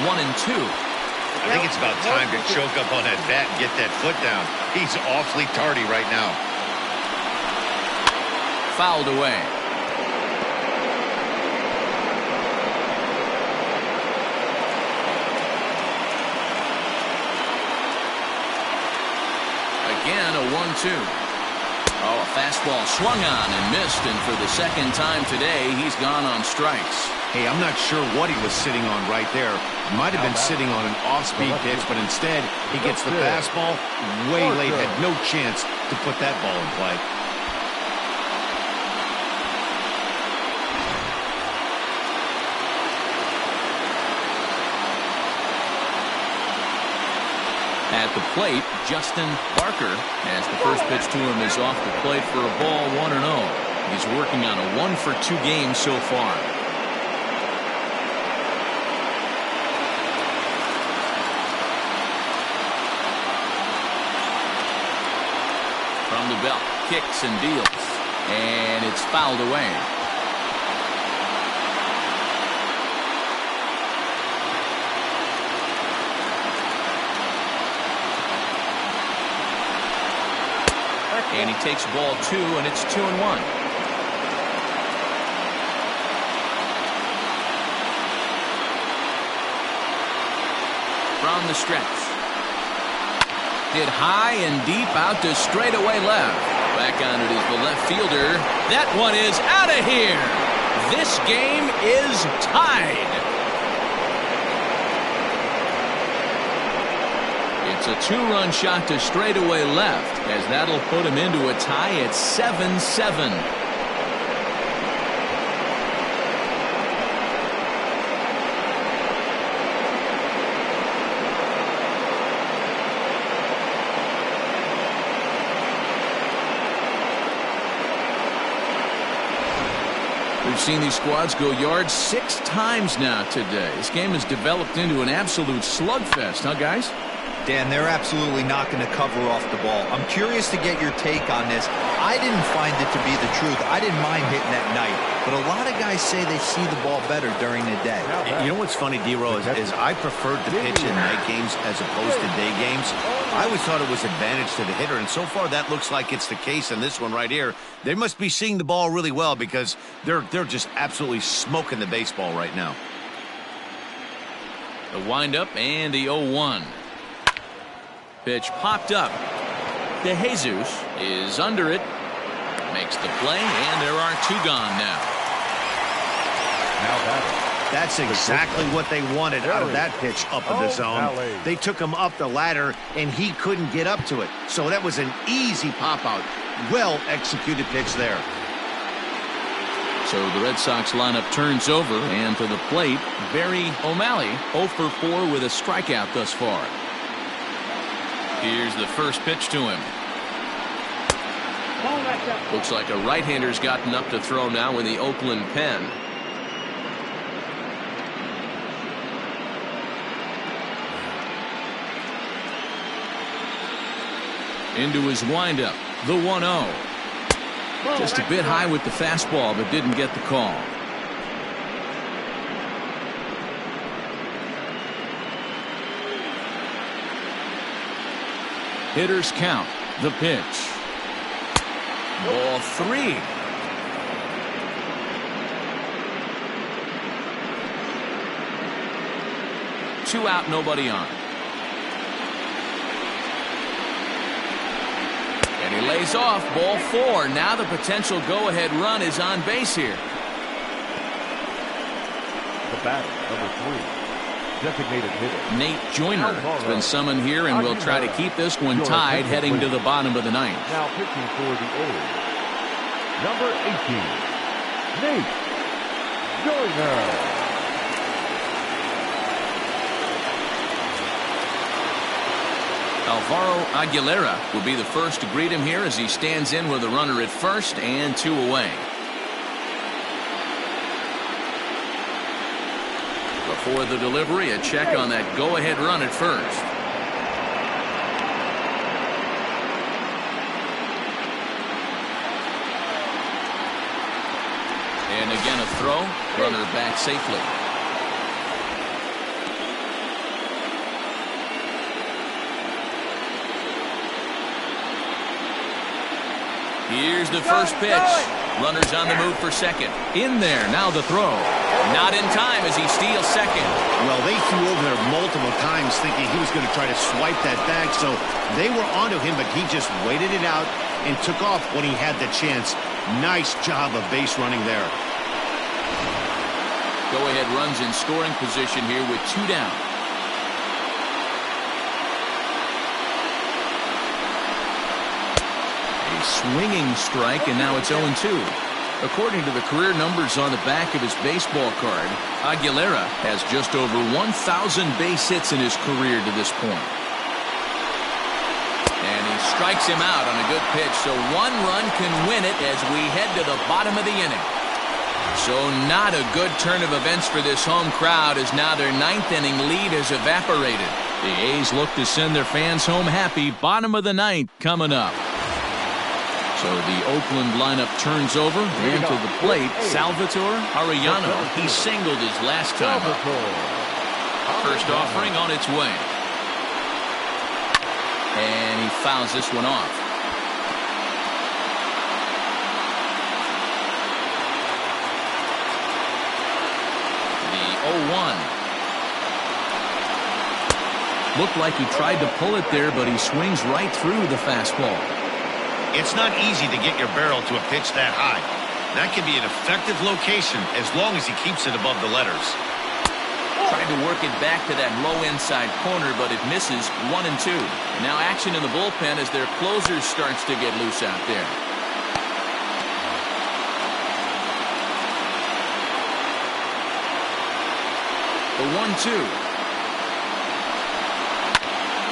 One and two. I think it's about time to choke up on that bat and get that foot down. He's awfully tardy right now. Fouled away. Again, a 1-2. Oh, a fastball swung on and missed, and for the second time today, he's gone on strikes. Hey, I'm not sure what he was sitting on right there. Might have been sitting on an off-speed pitch, but instead, he gets the fastball way late, had no chance to put that ball in play. At the plate, Justin Barker, as the first pitch to him is off the plate for a ball 1-0. He's working on a 1-for-2 game so far. From the belt, kicks and deals, and it's fouled away. And he takes ball 2, and it's 2-1. From the stretch. Hit high and deep out to straightaway left. Back on it is the left fielder. That one is out of here. This game is tied. It's a 2-run shot to straightaway left, as that'll put him into a tie at 7-7. We've seen these squads go yards 6 times now today. This game has developed into an absolute slugfest, huh, guys? Dan, they're absolutely not going to cover off the ball. I'm curious to get your take on this. I didn't find it to be the truth. I didn't mind hitting at night, but a lot of guys say they see the ball better during the day. You know what's funny, D-Row, is I preferred to pitch in night games as opposed to day games. I always thought it was advantage to the hitter, and so far that looks like it's the case in this one right here. They must be seeing the ball really well because they're just absolutely smoking the baseball right now. The windup and the 0-1. Pitch popped up. De Jesus is under it. Makes the play, and there are two gone now. That's exactly what they wanted out of that pitch up in the zone. They took him up the ladder, and he couldn't get up to it. So that was an easy pop-out. Well-executed pitch there. So the Red Sox lineup turns over, and to the plate, Barry O'Malley, 0 for 4 with a strikeout thus far. Here's the first pitch to him. Looks like a right-hander's gotten up to throw now in the Oakland pen. Into his windup, the 1-0. Just a bit high with the fastball, but didn't get the call. Hitters count. The pitch. Ball 3. Two out, nobody on. And he lays off. Ball 4. Now the potential go-ahead run is on base here. The batter, number 3. Designated hitter Nate Joyner has been summoned here and will try to keep this one tied heading to the bottom of the ninth. Now pitching for the O's, number 18, Nate Joyner. Alvaro Aguilera will be the first to greet him here as he stands in with a runner at first and 2 away. Before the delivery, a check on that go-ahead run at first. And again a throw. Runner back safely. Here's the first pitch. Runners on the move for second. In there, now the throw. Not in time as he steals second. Well, they threw over there multiple times thinking he was going to try to swipe that back, so they were onto him, but he just waited it out and took off when he had the chance. Nice job of base running there. Go-ahead runs in scoring position here with 2 down. Swinging strike, and now it's 0-2. According to the career numbers on the back of his baseball card, Aguilera has just over 1,000 base hits in his career to this point. And he strikes him out on a good pitch, so 1 run can win it as we head to the bottom of the inning. So not a good turn of events for this home crowd as now their 9th inning lead has evaporated. The A's look to send their fans home happy. Bottom of the 9th coming up. So the Oakland lineup turns over, and to the plate, Salvatore Arellano. He singled his last time up. First offering on its way. And he fouls this one off. The 0-1. Looked like he tried to pull it there, but he swings right through the fastball. It's not easy to get your barrel to a pitch that high. That can be an effective location as long as he keeps it above the letters. Tried to work it back to that low inside corner, but it misses. 1-2. Now action in the bullpen as their closer starts to get loose out there. The 1-2.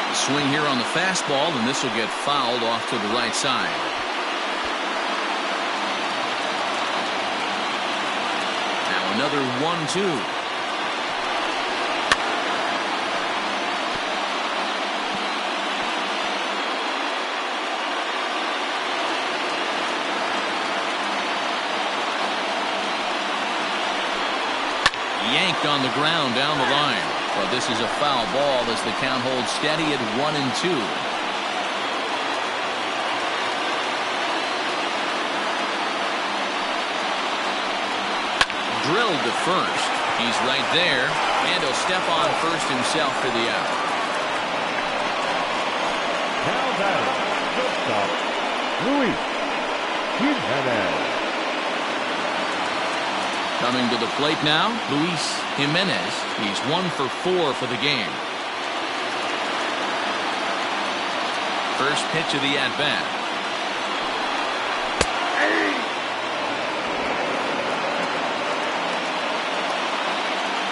Swing here on the fastball, and this will get fouled off to the right side. Now another 1-2. knocked on the ground down the line. But this is a foul ball as the count holds steady at 1-2. Drilled to first. He's right there, and he'll step on first himself for the out. Now batting, shortstop, Luis Jimenez. Coming to the plate now, Luis Jimenez. He's 1 for 4 for the game. First pitch of the at-bat.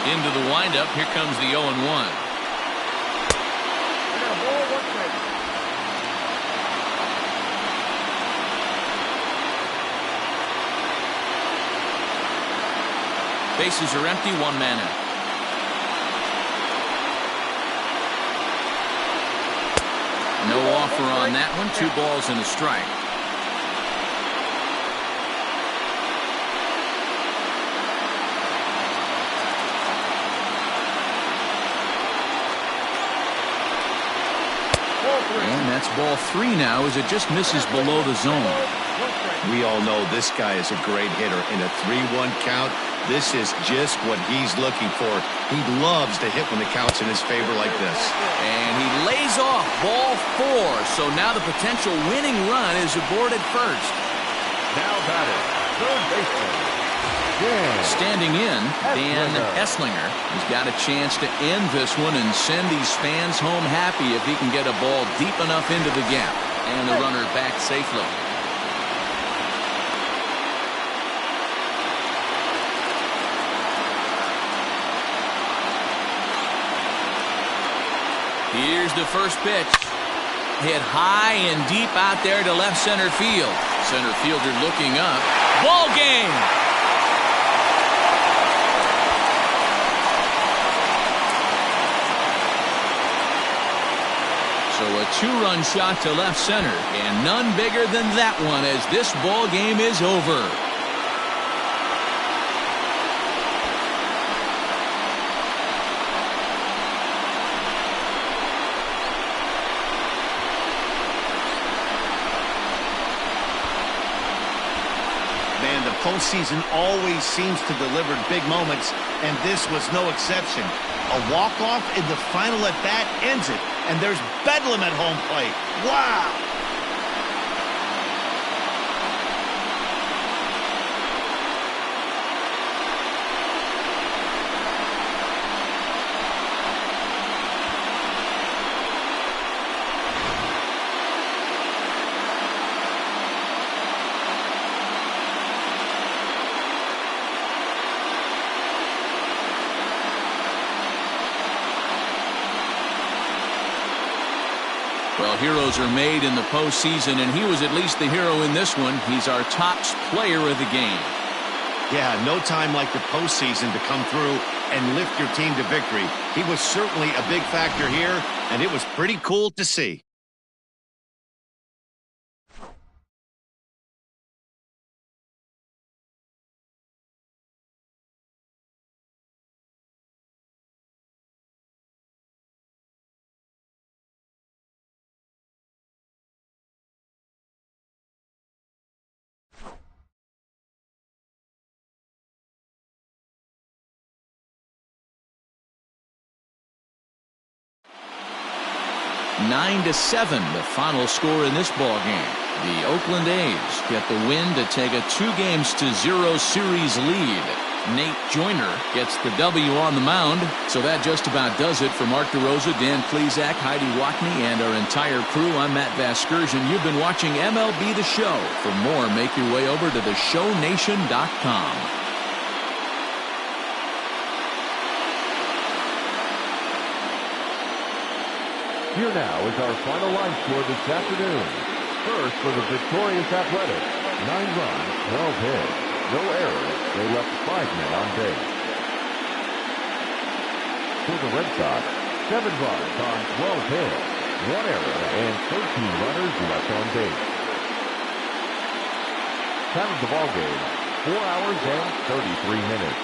Into the windup. Here comes the 0-1. Bases are empty, 1 man out. No offer on that one. 2 balls and a strike. And that's ball 3 now as it just misses below the zone. We all know this guy is a great hitter. In a 3-1 count, this is just what he's looking for. He loves to hit when the count's in his favor like this. And he lays off ball 4. So now the potential winning run is aboard at first. Now batting, third baseman, Dan. Standing in, Dan Esslinger has got a chance to end this one and send these fans home happy if he can get a ball deep enough into the gap. And the runner back safely. Here's the first pitch. Hit high and deep out there to left center field. Center fielder looking up. Ball game! So a 2-run shot to left center, and none bigger than that one as this ball game is over. Man, the postseason always seems to deliver big moments, and this was no exception. A walk-off in the final at-bat ends it, and there's bedlam at home plate. Wow! Well, heroes are made in the postseason, and he was at least the hero in this one. He's our top player of the game. Yeah, no time like the postseason to come through and lift your team to victory. He was certainly a big factor here, and it was pretty cool to see. Nine to 7, the final score in this ball game. The Oakland A's get the win to take a 2-0 series lead. Nate Joyner gets the W on the mound. So that just about does it for Mark DeRosa, Dan Plesac, Heidi Watney, and our entire crew. I'm Matt Vasgersian. You've been watching MLB The Show. For more, make your way over to theshownation.com. Here now is our final line score this afternoon. First for the victorious Athletics, 9 runs, 12 hits, no errors. They left 5 men on base. For the Red Sox, 7 runs on 12 hits, 1 error, and 13 runners left on base. Time of the ball game, 4 hours and 33 minutes.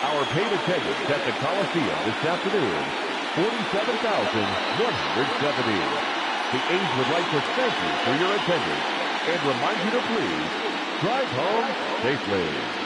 Our paid attendance at the Coliseum this afternoon, 47,170. The A's would like to thank you for your attendance and remind you to please drive home safely.